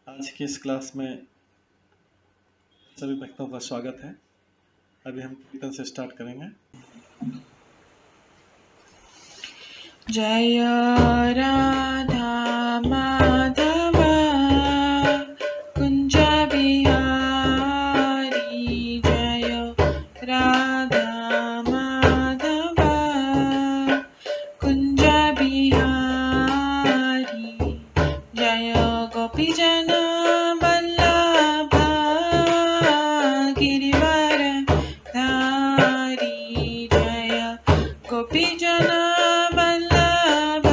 आज की इस क्लास में सभी भक्तों का स्वागत है। अभी हम कीर्तन से स्टार्ट करेंगे। जय राधा माधव कुंज बिहारी, जय राधा माधव कुंज बिहारी, जय गोपीजन वल्लभ गिरिवर धारी, जय गोपीजन वल्लभ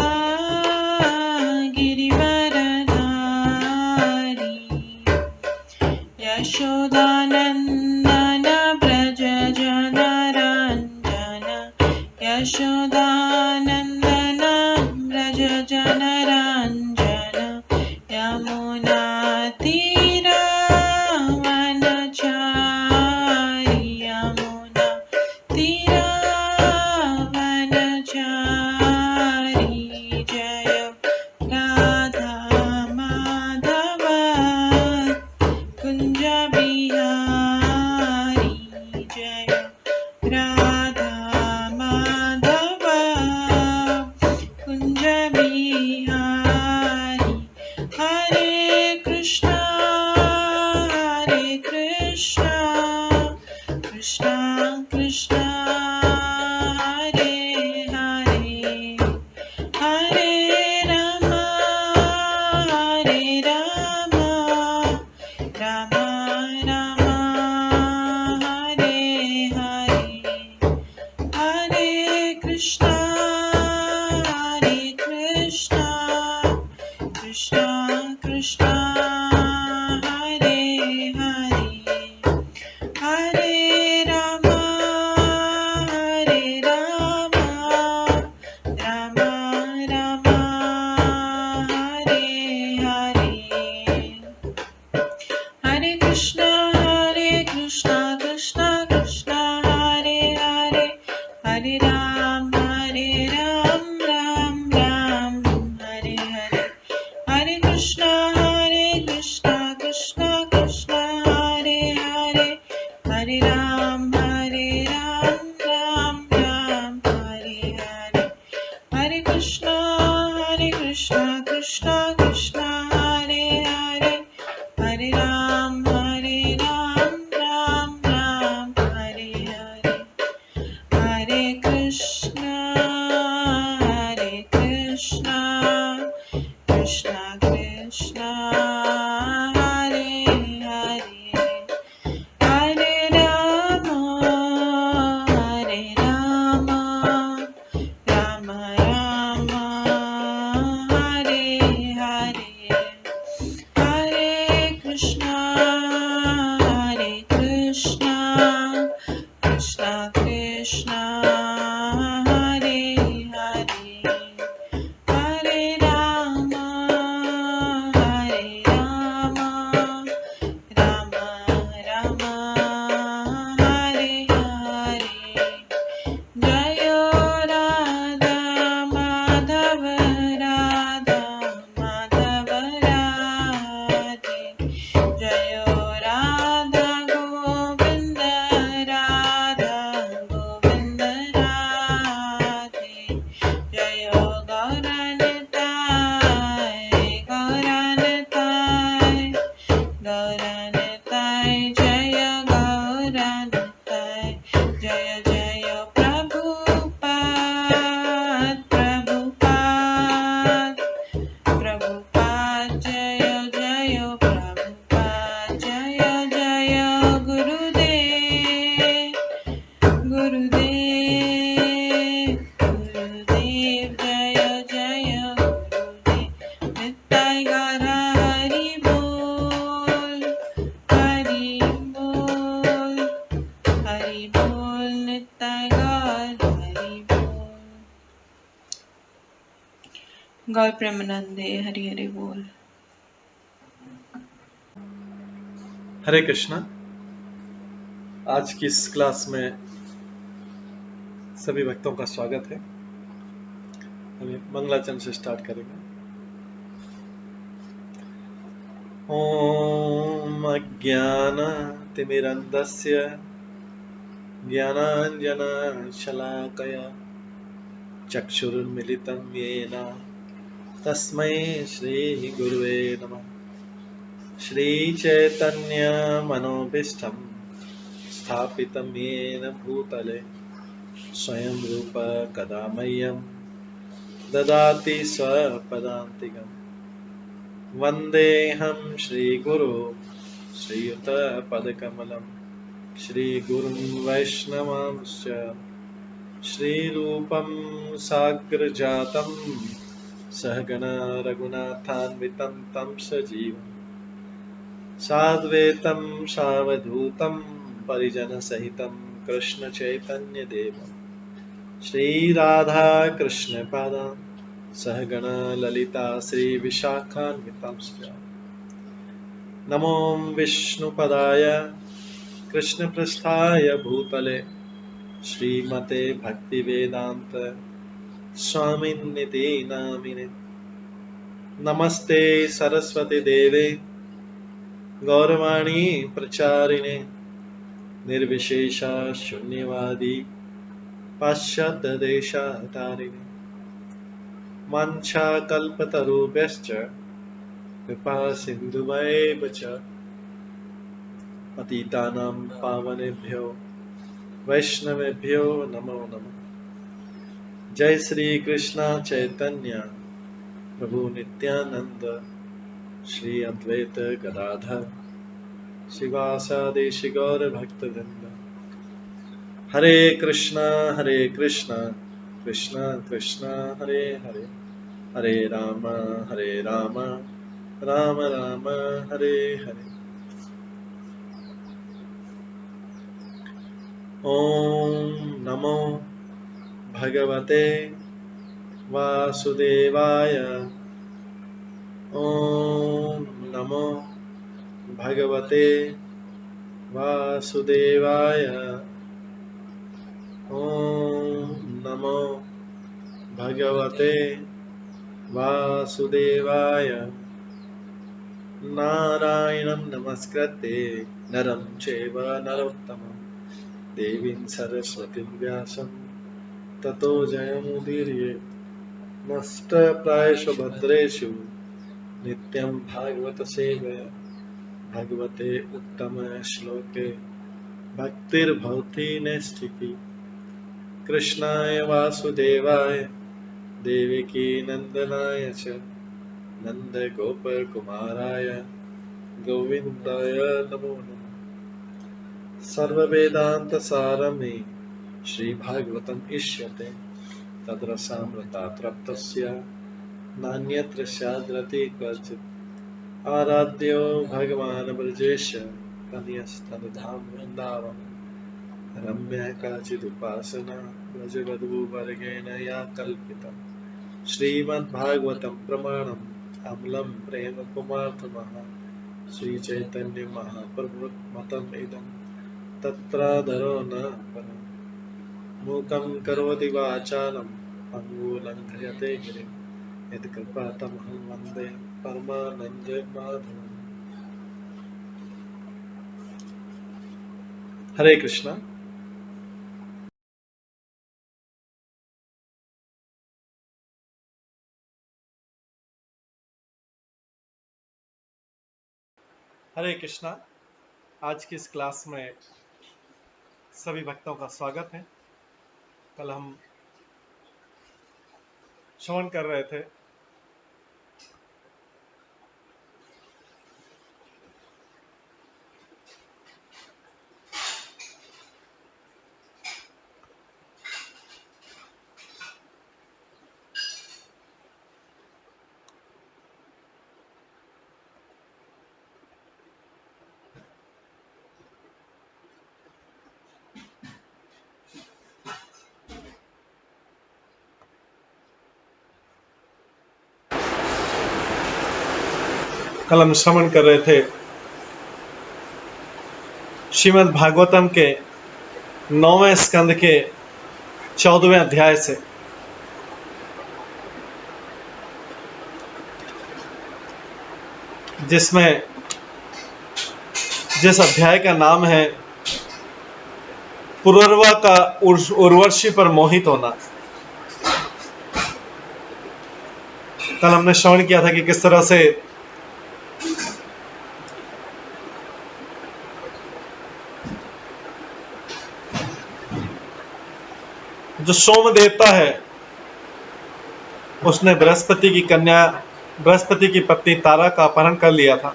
गिरिवर धारी, यशोदानंदन व्रज जनरंजन, यशोदानंदन व्रज जनरंजन, यमुना तीरावनचारी, यमुना तीरावनचारी, जय राधा माधव कुंज बिहारी, जय राधा माधव कुंज बिहारी, हरे कृष्णा कृष्णा कृष्णा हरे हरे, हरे राम राम राम हरे हरे, हरे कृष्णा कृष्णा कृष्णा हरे हरे, हरे राम राम राम हरे हरे, हरे कृष्णा कृष्णा कृष्णा हरे हरे, हरे राम राम राम हरे हरे, हरे कृष्णा कृष्णा कृष्णा हरे हरे, हरे राम राम राम हरे हरे, हरे कृष्णा कृष्णा कृष्णा हरे हरे, हरे राम राम राम हरे हरे, हरे कृष्णा कृष्णा कृष्णा हरे हरे, हरे राम राम राम हरे हरे, हरे कृष्णा कृष्णा कृष्णा हरे हरे, हरे राम राम राम हरे हरे, जय राधा माधव राधे, जय राधा गोविंद राधे, जय गौरनिताय जय गौरनिताय, जय जय प्रभुपाद, जय जय प्रभुपाद, जय जय गुरुदेव जय जय गुरुदेव, नित्य गौर हरि बोल नित्य गौर हरि बोल। गौर प्रेमानंदे हरि हरि बोल। हरे कृष्णा। आज की इस क्लास में सभी भक्तों का स्वागत है। अभी मंगलाचरण से स्टार्ट करेंगे। ॐ अज्ञानतिमिरन्धस्य ज्ञानाञ्जनशलाकया चक्षुरुन्मिलितं येन तस्मै श्रीगुरुवे नमः। श्रीचैतन्यमनोभीष्टं स्थापितं येन भूतले स्वयं रूप कदा मह्यं ददाति स्वपदान्तिकम्। वन्देऽहं श्रीगुरो श्रीयुतपदकमलं श्रीगुरुं वैष्णवांश्च श्रीरूपं साग्रजातं सहगण रघुनाथान्वितं तं सजीवं साद्वैतं सावधूतं परिजनसहितं कृष्णचैतन्यदेवं श्रीराधाकृष्णपादान् सहगण ललिता श्रीविशाखान्वितांश्च नमो विष्णुपदाय कृष्णपृष्ठाय भूतले श्रीमते भक्तिवेदान्त स्वामिन्निति नामिने। नमस्ते सरस्वती देवे गौरवाणी प्रचारिणे निर्विशेष शून्यवादी पाश्चात्य देशतारिणे। वाञ्छाकल्पतरुभ्यश्च कृपा सिन्धुभ्यैव च पतितानां पावनेभ्यो वैष्णवेभ्यो नमो नमः। जय श्री कृष्ण चैतन्य प्रभु नित्यानंद श्री अद्वैत गदाधर शिवासादि गौर भक्तवृंद। हरे कृष्णा कृष्णा कृष्णा हरे हरे, हरे राम राम राम हरे हरे। ओम नमो भगवते वासुदेवाय। ओम नमो भगवते वासुदेवाय। ओम नमो भगवते वासुदेवाय। नारायणं नमस्कृत्य नरं चैव नरोत्तमं देवीं सरस्वतीं व्यासं ततो जयमुदीरयेत्। नष्टप्रायेषु भद्रेषु नित्यं भागवत सेवया भगवते उत्तम श्लोके भक्तिर्भवति नैष्ठिकी। कृष्णाय वासुदेवाय देवकी नंदनाय च नन्दगोपकुमाराय गोविन्दाय नमो नमः। सर्ववेदान्तसारमे श्रीभागवतम् इष्यते तद्रसामृतात् नान्यत्र स्याद्रति क्वचित्। आराध्यो भगवान् ब्रजेश कन्यस्तनधाम वृन्दावन रम्या काचिदुपासना ब्रजवधूवर्गेण या कल्पिता। श्रीमद्भागवतं प्रमाणम् अमलं प्रेम पुमार्थमः श्रीचैतन्य महाप्रभुमतम् इदं तत्रादरो न परम्। मूकं करोति वाचालं पङ्गुलङ्घयते गिरिं यत्कृपातमहं वन्दे परमानन्दमाधवम्। हरे कृष्णा। हरे कृष्णा। आज की इस क्लास में सभी भक्तों का स्वागत है। कल हम श्रवण कर रहे थे श्रीमद् भागवतम के 9वें स्कंद के 14वें अध्याय से, जिसमें जिस अध्याय का नाम है पुनर्वा का उर्वशी पर मोहित होना। कल हमने श्रवण किया था कि किस तरह से जो सोम देवता है उसने बृहस्पति की पत्नी तारा का अपहरण कर लिया था।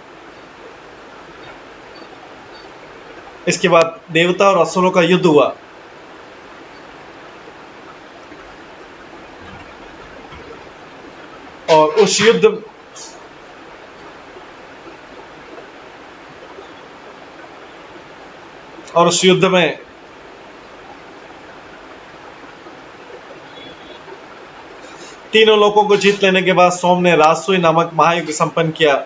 इसके बाद देवता और असुरों का युद्ध हुआ। और उस युद्ध में तीनों लोगों को जीत लेने के बाद सोम ने राजसूय नामक महायुद्ध संपन्न किया।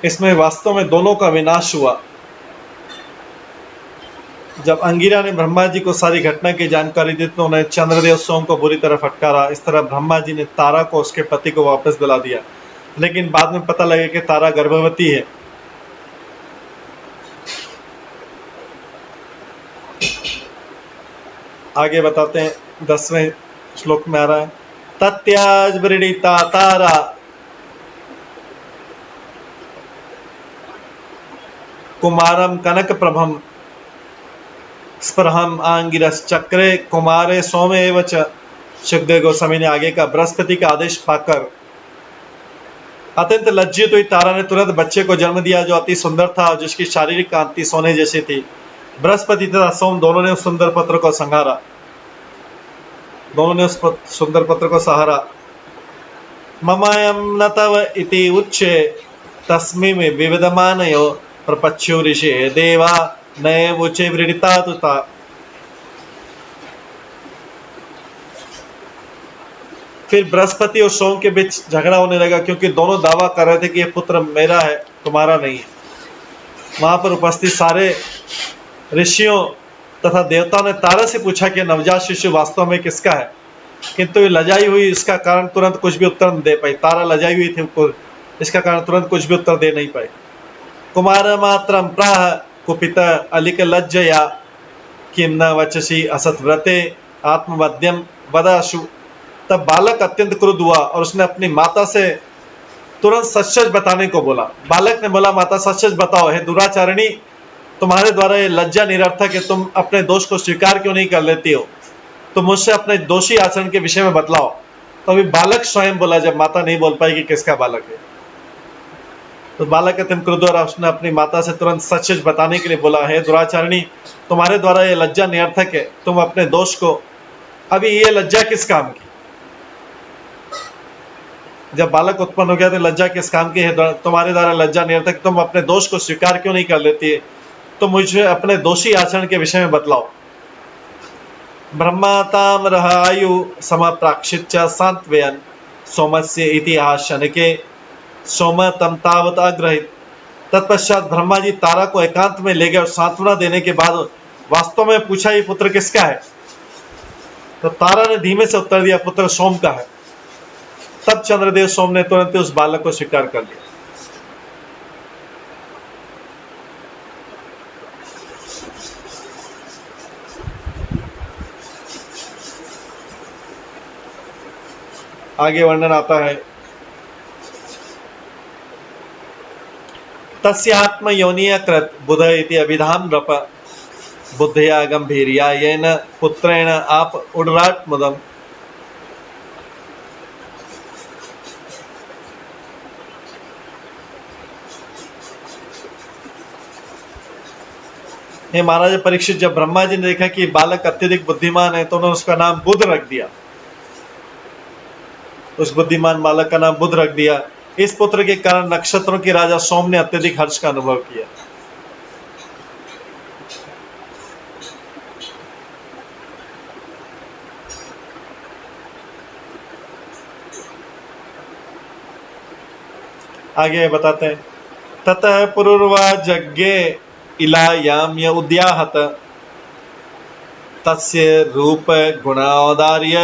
इसमें वास्तव में दोनों का विनाश हुआ। जब अंगिरा ने ब्रह्मा जी को सारी घटना की जानकारी दी तो उन्हें चंद्रदेव सोम को बुरी तरह फटकारा। इस तरह ब्रह्मा जी ने तारा को उसके पति को वापस दिला दिया, लेकिन बाद में पता लगा कि तारा गर्भवती है। आगे बताते हैं, 10वें श्लोक में आ रहा है, तत्याज वृणीता तारा कुमारम कनक प्रभम स्पृहम आंगिरस चक्रे कुमारे सोमे एव च। सुखदेव गोस्वामी ने आगे का बृहस्पति का आदेश पाकर अत्यंत लज्जित हुई तारा ने तुरंत बच्चे को जन्म दिया जो अति सुंदर था और जिसकी शारीरिक कांति सोने जैसी थी। बृहस्पति तथा सोम दोनों ने उस सुंदर पत्र को सहारा। ममायम न तव इति उच्चे तस्मिन् विविधमानयो प्रपच्छु ऋषि देवा नए उच्चे वृणिता तुता। फिर बृहस्पति और सोम के बीच झगड़ा होने लगा, क्योंकि दोनों दावा कर रहे थे कि यह पुत्र मेरा है, तुम्हारा नहीं है। वहां पर उपस्थित सारे ऋषियों तथा देवताओं ने तारा से पूछा कि नवजात शिशु वास्तव में किसका है, किंतु ये लजाई हुई इसका कारण तुरंत कुछ भी उत्तर नहीं दे पाई। तारा लजाई हुई थी, इसका कारण तुरंत कुछ भी उत्तर दे नहीं पाई। कुमार मात्रम प्राह कुपित अलिक लज्जया किम न वचसी असत व्रते आत्मवद्यम वदाशु। तब बालक अत्यंत क्रुद्ध हुआ और उसने अपनी माता से तुरंत सच बताने को बोला। बालक ने बोला, माता सच बताओ, हे दुराचारिणी, तुम्हारे द्वारा ये लज्जा निरर्थक है। तुम अपने दोष को स्वीकार क्यों नहीं कर लेती हो? तुम मुझसे अपने दोषी आचरण के विषय में बतलाओ। तो अभी बालक स्वयं बोला, जब माता नहीं बोल पाई कि किसका बालक है। तो बालक अत्यंत क्रुद्ध और उसने अपनी माता से तुरंत सच बताने के लिए बोला, हे दुराचारिणी, तुम्हारे द्वारा ये लज्जा निरर्थक है। तुम अपने दोष को, अभी ये लज्जा किस काम की? जब बालक उत्पन्न हो गया तो लज्जा किस काम की है? तुम्हारे द्वारा लज्जा निरर्थक, तुम अपने दोष को स्वीकार क्यों नहीं कर लेती है? तो मुझे अपने दोषी आचरण के विषय में बतलाओ। ब्रह्माताम रहायु समप्राक्षित सांत्वयन सोमस्य इतिहास शनके सोम तम तावत अग्रहित। तत्पश्चात ब्रह्मा जी तारा को एकांत में ले गए और सांत्वना देने के बाद वास्तव में पूछा, ये पुत्र किसका है? तो तारा ने धीमे से उत्तर दिया, पुत्र सोम का है। तब चंद्रदेव सोम ने तुरंत उस बालक को स्वीकार कर लिया। आगे वर्णन आता है, तस्यात्म योनिय कृत बुध इति अभिधान रप बुद्धया गंभीर्या येन पुत्रेण आप उडराट मुदम। हे महाराज परीक्षित, जब ब्रह्मा जी ने देखा कि बालक अत्यधिक बुद्धिमान है तो उन्होंने उसका नाम बुध रख दिया। उस बुद्धिमान बालक का नाम बुध रख दिया। इस पुत्र के कारण नक्षत्रों के राजा सोम ने अत्यधिक हर्ष का अनुभव किया। आगे बताते हैं, ततः पुरुर्वा यज्ञे इलायाम्य उद्याहत तस्य रूप गुणौदार्य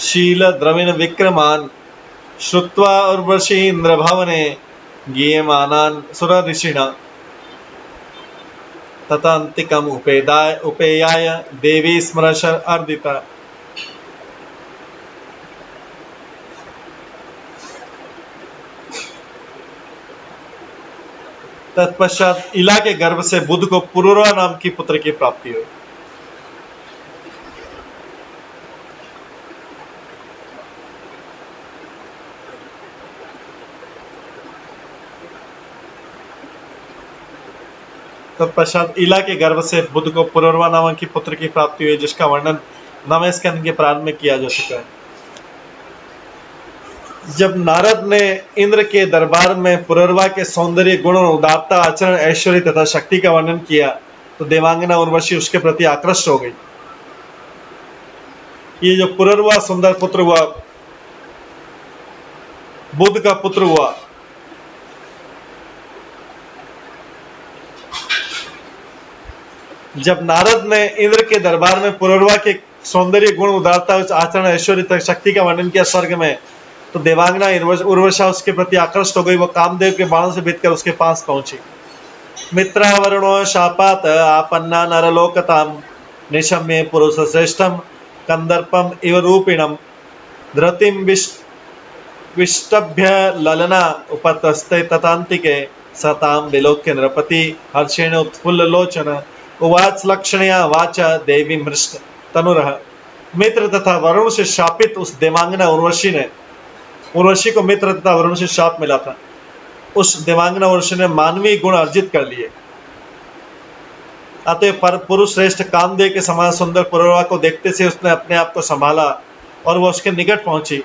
शील द्रविण विक्रमान श्रुत्वा उर्वशी इंद्र भवने गीयमानान् सुर ऋषिणा तथा अंतिकम उपेयाय देवी स्मरश अर्दिता। तत्पश्चात इला के गर्भ से बुध को पुरुरवा नाम की पुत्र की प्राप्ति हुई। तत्पश्चात इला के गर्भ से बुध को पुरुरवा नामक की पुत्र की प्राप्ति हुई, जिसका वर्णन 9वें स्कंद के प्रारंभ में किया जा चुका है। जब नारद ने इंद्र के दरबार में पुरुरवा के सौंदर्य, गुण, उदारता, आचरण, ऐश्वर्य तथा शक्ति का वर्णन किया तो देवांगना उर्वशी उसके प्रति आकृष्ट हो गई। ये जो पुरुरवा सुंदर पुत्र हुआ, बुध का पुत्र हुआ, जब नारद ने इंद्र के दरबार में पुरुरवा के सौंदर्य, गुण, उदारता, आचरण, ऐश्वर्य तथा शक्ति का वर्णन किया स्वर्ग में, तो देवांगना उर्वशा उसके प्रति आकृष्ट हो गई। वो कामदेव के बाणों से बीतकर उसके पास पहुंची। मित्रावरुणो शापात आपन्ना नरलोकताम निशम्य पुरुष श्रेष्ठम कंदर्पम इव रूपिणम धृतिम विष्टभ्य ललना उपतस्ते ततांतिके सताम विलोक्य नृपति हर्षेण उत्फुल्ल लोचन उवाच लक्षणया वाचा देवी मृष्ट तनुरह। मित्र तथा वरुण से शापित उस देवांगना उर्वशी को मित्र तथा वरुण से शाप मिला था। उस देवांगना उर्वशी ने मानवीय गुण अर्जित कर लिए। अतः पर पुरुष श्रेष्ठ कामदेव के समान सुंदर पुरुरवा को देखते से उसने अपने आप को संभाला और वह उसके निकट पहुंची।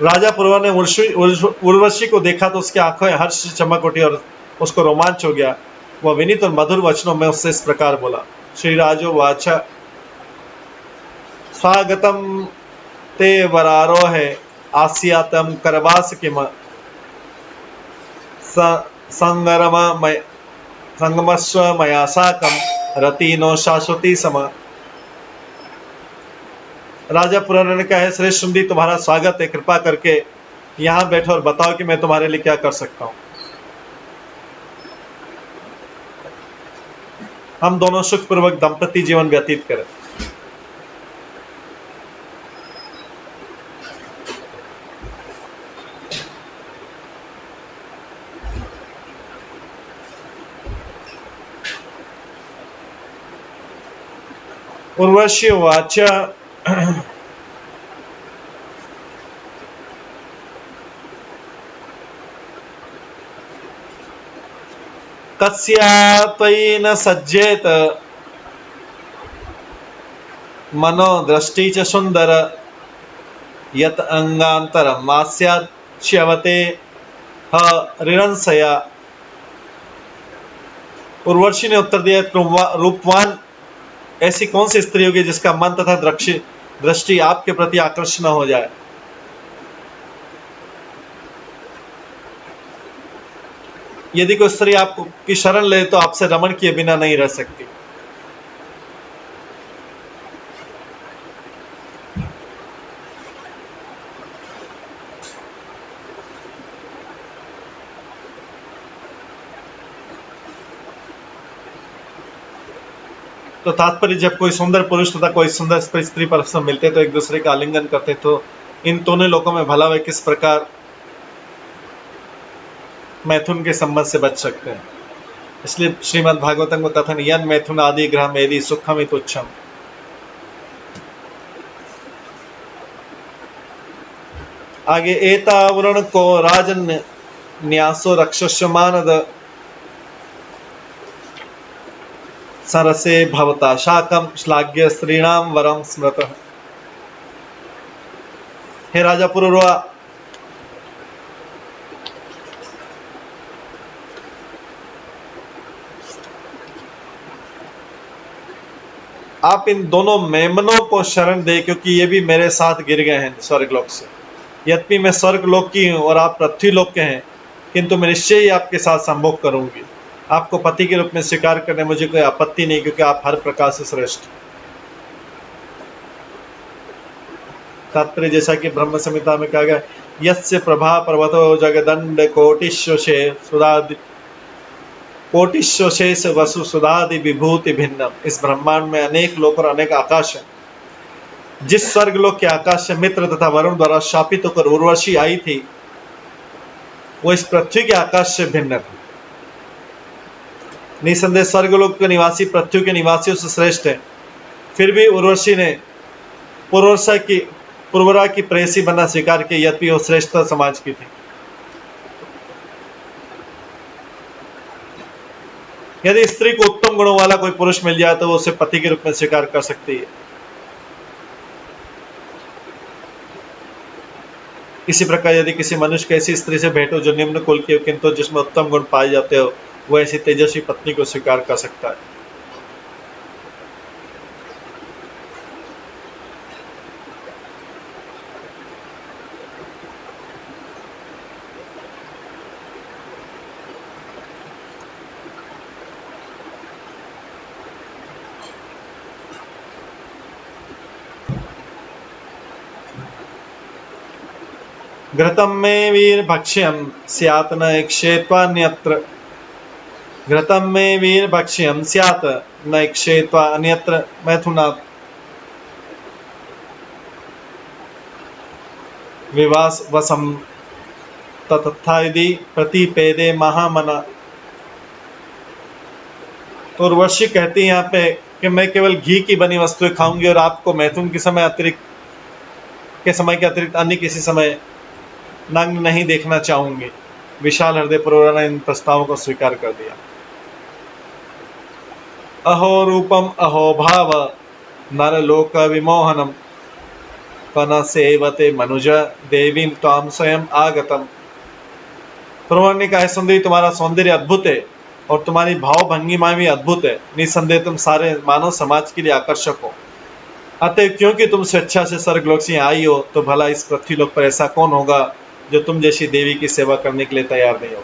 राजा पुरुरवा ने उर्वशी को देखा तो उसकी आंखों में हर्ष से चमक उठी और उसको रोमांच हो गया। वह विनीत और मधुर वचनों में उससे इस प्रकार बोला। श्री राजो वाचा स्वागतम ते वरारोह आस्यातम करवास किम संगमस्व मया साकम रतिनो शाश्वती सम। राजा पुरुरवा ने कहा है, श्रेष्ठ सुंदरी तुम्हारा स्वागत है, कृपा करके यहाँ बैठो और बताओ कि मैं तुम्हारे लिए क्या कर सकता हूँ। हम दोनों सुखपूर्वक दंपति जीवन व्यतीत करें। उर्वशी उवाच कस्या त्वयि न सज्जेत मनो दृष्टि च सुंदर यत अंगांतरम मास्याच्यवते हरिणसया। उर्वशी ने उत्तर दिया, रूपवान ऐसी कौन सी स्त्री होगी जिसका मन तथा दृष्टि आपके प्रति आकर्षण हो जाए। यदि कोई स्त्री आपकी शरण ले तो आपसे रमण किए बिना नहीं रह सकती। तो तात्पर्य, जब कोई सुंदर पुरुष तथा कोई सुंदर स्त्री परस्पर मिलते तो एक दूसरे का आलिंगन करते, तो इन दोनों लोगों में भला वे किस प्रकार मैथुन के संबंध से बच सकते हैं। इसलिए श्रीमद् भागवतम को कथन यन मैथुन आदि ग्रह मेदी सुखम तुच्छम। आगे एतावरण को राजन न्यासो रक्षस्य मानद सरसे भवता शाकम श्लाघ्य स्त्रीणाम वरम स्मृत। हे राजा पुरुरवा, आप इन दोनों मेमनों को शरण दे, क्योंकि ये भी मेरे साथ गिर गए हैं स्वर्गलोक से। यद्यपि मैं स्वर्गलोक की हूं और आप पृथ्वी लोक के हैं, किंतु मैं निश्चय ही आपके साथ संभोग करूंगी। आपको पति के रूप में स्वीकार करने मुझे कोई आपत्ति नहीं, क्योंकि आप हर प्रकार से श्रेष्ठ। तात्पर्य जैसा कि ब्रह्म संहिता में कहा गया, यस्य प्रभा पर्वतो जगदंड कोटिशोशेष वसु सुधादि विभूति भिन्नम। इस ब्रह्मांड में अनेक लोक और अनेक आकाश है। जिस स्वर्गलोक के आकाश से मित्र तथा वरुण द्वारा शापित होकर उर्वशी आई थी, वो इस पृथ्वी के आकाश से भिन्न थी। निसंदेह स्वर्गलोक के निवासी पृथ्वी के निवासियों से श्रेष्ठ है। फिर भी उर्वशी ने पुरवरा की प्रेयसी बनना स्वीकार किया, यद्यपि वो श्रेष्ठ समाज की थी। यदि स्त्री को उत्तम गुणों वाला कोई पुरुष मिल जाए तो वो उसे पति के रूप में स्वीकार कर सकती है। इसी प्रकार यदि किसी मनुष्य की ऐसी स्त्री से भेंट हो जो निम्न कुल की हो, किंतु जिसमें उत्तम गुण पाए जाते हो, वो ऐसी तेजस्वी पत्नी को स्वीकार कर सकता है। घृतम में वीर भक्ष्यम स्यात् न इक्षेत्वान्यत्र। घृतम में वीर भक्ष्यम स्यात् न इक्षेत्वा अन्यत्र मैथुनात्। विवास वसम तथा यदि प्रतिपेदे महामना। तो उर्वशी कहती है यहाँ पे कि मैं केवल घी की बनी वस्तुएं खाऊंगी और आपको मैथुन के समय के अतिरिक्त अन्य किसी समय नग्न नहीं देखना चाहूंगी। विशाल हृदय पुरवरा ने इन प्रस्तावों को स्वीकार कर दिया। अहो रूपम अहो भाव नरलोक विमोहनम पन सेवते मनुज देवीम त्वाम स्वयं आगतम। पुरवरा ने कहा, सुंदरी तुम्हारा सौंदर्य अद्भुत है और तुम्हारी भाव भंगिमा भी अद्भुत है। निसंदेह तुम सारे मानव समाज के लिए आकर्षक हो। अतः क्योंकि तुम स्वेच्छा से स्वर्गलोक से आई हो, तो भला इस पृथ्वीलोक पर ऐसा कौन होगा जो तुम जैसी देवी की सेवा करने के लिए तैयार नहीं हो।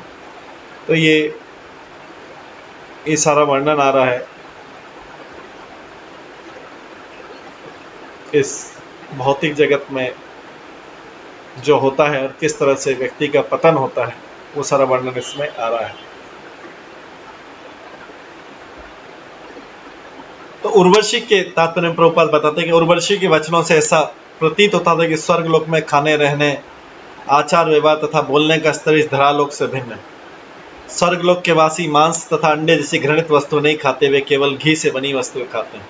तो ये सारा वर्णन आ रहा है इस भौतिक जगत में जो होता है और किस तरह से व्यक्ति का पतन होता है, वो सारा वर्णन इसमें आ रहा है। तो उर्वशी के तात्पर्य में प्रभुपाद बताते हैं कि उर्वशी के वचनों से ऐसा प्रतीत होता था कि स्वर्गलोक में खाने रहने, आचार व्यवहार तथा बोलने का स्तर इस धरालोक से भिन्न है। स्वर्गलोक के वासी मांस तथा अंडे जैसी घृणित वस्तु नहीं खाते, वे केवल घी से बनी वस्तुएं खाते हैं।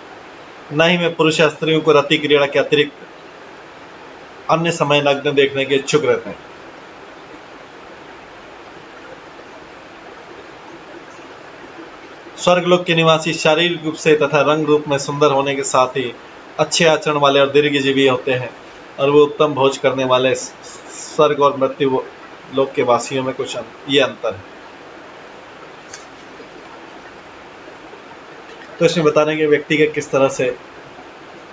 न ही वे पुरुष या स्त्रियों को रति क्रीड़ा के अतिरिक्त अन्य समय नग्न देखने के इच्छुक रहते हैं। स्वर्गलोक के निवासी शारीरिक रूप से तथा रंग रूप में सुंदर होने के साथ ही अच्छे आचरण वाले और दीर्घजीवी होते हैं, और वो उत्तम भोज करने वाले स्वर्ग और मृत्यु लोक के वासियों में कुछ ये अंतर है। तो इसमें बताने के व्यक्ति के किस तरह से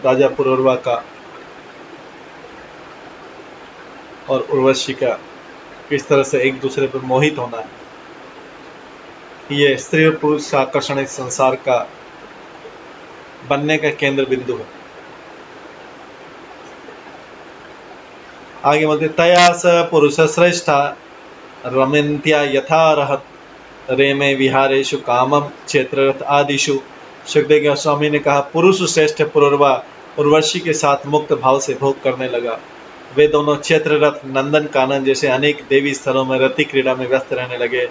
राजा पुरवरा का और उर्वशी का किस तरह से एक दूसरे पर मोहित होना है। ये स्त्री और पुरुष का आकर्षण इस संसार का बनने का केंद्र बिंदु है। आगे बोलते, तया स पुरुष श्रेष्ठा रमन्त्या यथा रहत रेमे विहारेषु कामम क्षेत्ररथ आदिषु। सुखदेव गोस्वामी ने कहा, पुरुष श्रेष्ठ पुरवरा उर्वशी के साथ मुक्त भाव से भोग करने लगा। वे दोनों क्षेत्ररथ नंदन कानन जैसे अनेक देवी स्थलों में रति क्रीड़ा में व्यस्त रहने लगे,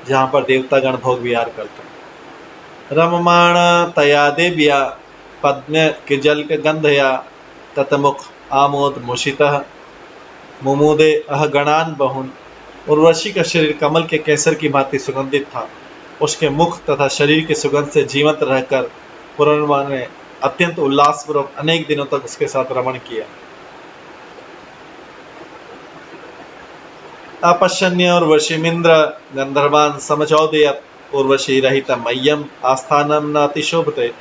जहाँ पर देवतागण भोग विहार करते। रममाण तया देव्या पद्म किजल गंधया ततमुख आमोद मुषितः मुमुदे अहगणान बहुन। उर्वशी का शरीर कमल के केसर की भांति सुगंधित था। उसके मुख तथा शरीर की सुगंध से जीवंत रहकर पुरवरा ने अत्यंत उल्लासपूर्वक अनेक दिनों तक उसके साथ रमण किया। अपश्यन्य उर्वशीमिंद्र गंधर्वान समचौदयत उर्वशी रहित मह्यम आस्थानम न अतिशोभते।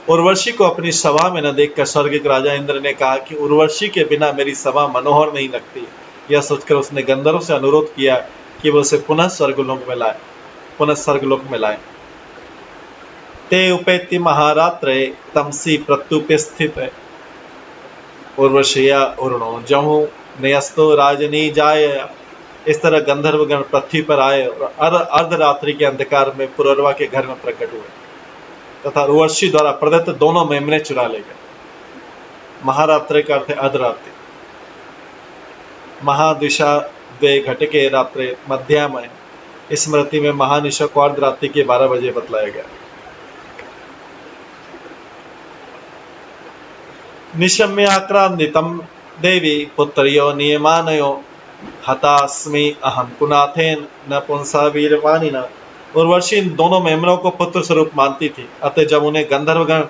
उर्वशी को अपनी सभा में न देखकर स्वर्ग के राजा इंद्र ने कहा कि उर्वशी के बिना मेरी सभा मनोहर नहीं लगती। यह सोचकर उसने गंधर्व से अनुरोध किया कि वो उसे पुनः स्वर्गलोक में लाए। ते उपेति महारात्रे तमसी प्रत्युपे स्थित है। उर्वशिया उर्णो जहू नयस्तो राजनी जाय। इस तरह गंधर्वगण पृथ्वी पर आए और अर्धरात्रि के अंधकार में पुरर्वा के घर में प्रकट हुए तथा उर्वशी द्वारा प्रदत्त दोनों मेमने चुरा ले गए। महारात्रि का अर्थ है अर्धरात्रि। महादिशा वे घटके रात्रे मध्यामय। स्मृति में महानिशा को अर्धरात्रि के 12 बजे बतलाया गया। निशम्य आक्रांदितम देवी पुत्रियो नियमानयो हतास्मि अहम कुनाथेन न पुंसा वीरवानिना। उर्वशी दोनों मेमनों को पुत्र स्वरूप मानती थी, अतः जब उन्हें गंधर्वगण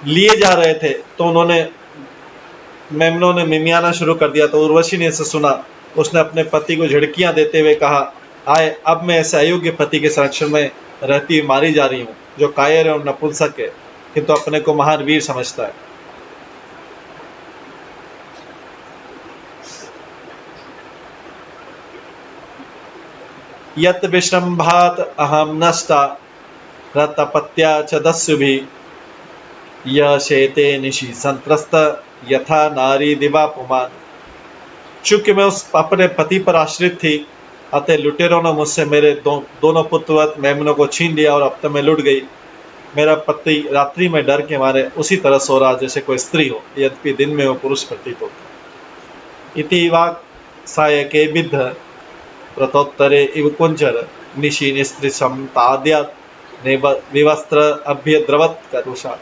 लिए जा रहे थे तो उन्होंने मेमनों ने मिमियाना शुरू कर दिया। तो उर्वशी ने इसे सुना। उसने अपने पति को झिड़कियां देते हुए कहा, आए अब मैं ऐसे अयोग्य पति के संरक्षण में रहती हुई मारी जा रही हूँ जो कायर और नपुंसक है किंतु अपने को महान वीर समझता है। यत विश्रम्भात अहम नष्टा रतपत्या च दस्युभिः यह शेते निशि संत्रस्त यथा नारी दिवा पुमान। चूंकि मैं उस अपने पति पर आश्रित थी, अतः लुटेरों ने मुझसे मेरे दोनों पुत्रवत मेमनों को छीन लिया और अब तक मैं लुट गई। मेरा पति रात्रि में डर के मारे उसी तरह सो रहा जैसे कोई स्त्री हो, यद्यपि दिन में वो पुरुष प्रतीत होता। इति वाक् सायके विद्ध प्रतोत्तरे इव कुंजर निशि निस्त्रिशम ताद्यात् विवस्त्र अभ्यद्रवत करुषा।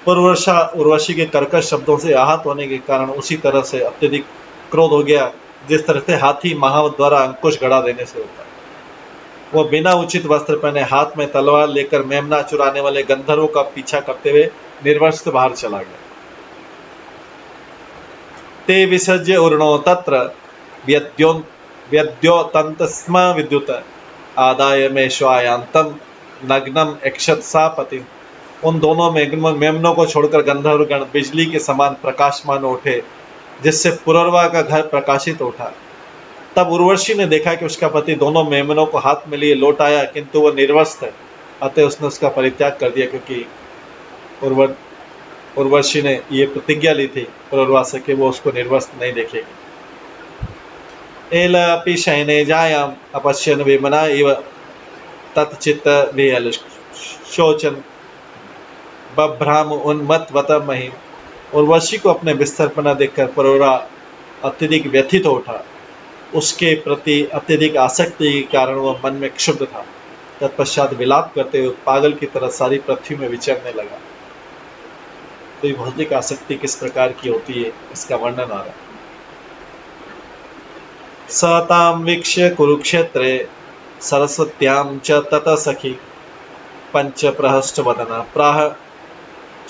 उर्वशी के कर्कश शब्दों से आहत होने के कारण उसी तरह से अत्यधिक क्रोध हो गया जिस तरह से हाथी महावत द्वारा अंकुश गड़ा देने से होता है। वो बिना उचित वस्त्र पहने हाथ में तलवार लेकर मेमना चुराने वाले गंधर्वों का पीछा करते हुए निर्वस्त्र बाहर चला गया। ते विसर्ज्य उर्णो तत्र व्यद्योतंत स्म विद्युत आदाय में श्वायांतम नग्नम एक्शत सा पति। उन दोनों मेमनों को छोड़कर गंधर्वगण बिजली के समान प्रकाशमान उठे जिससे पुरर्वा का घर प्रकाशित उठा। तब उर्वशी ने देखा कि उसका पति दोनों मेमनों को हाथ में लिए लौट आया किंतु वह निर्वस्त्र है, अतः उसने उसका परित्याग कर दिया क्योंकि उर्वशी ने ये प्रतिज्ञा ली थी पुरर्वा से कि वो उसको निर्वस्त्र नहीं देखेगी। एल अपि शयने जायाम अपश्यन विमना इव तत्चित्त विहल शोचन बभ्राम उन्मत्त महिम। उर्वशी को अपने बिस्तर पर न देखकर पुरर्वा अत्यधिक व्यथित हो उठा। उसके प्रति अत्यधिक आसक्ति के कारण वह मन में क्षुब्ध था। तत्पश्चात विलाप करते हुए पागल की तरह सारी पृथ्वी में विचरने लगा। तो भौतिक आसक्ति किस प्रकार की होती है इसका वर्णन आ रहा है। सताम वीक्ष्य कुरुक्षेत्रे सरस्वत्याम च तत सखी पंच प्रहष्ट वदना प्राह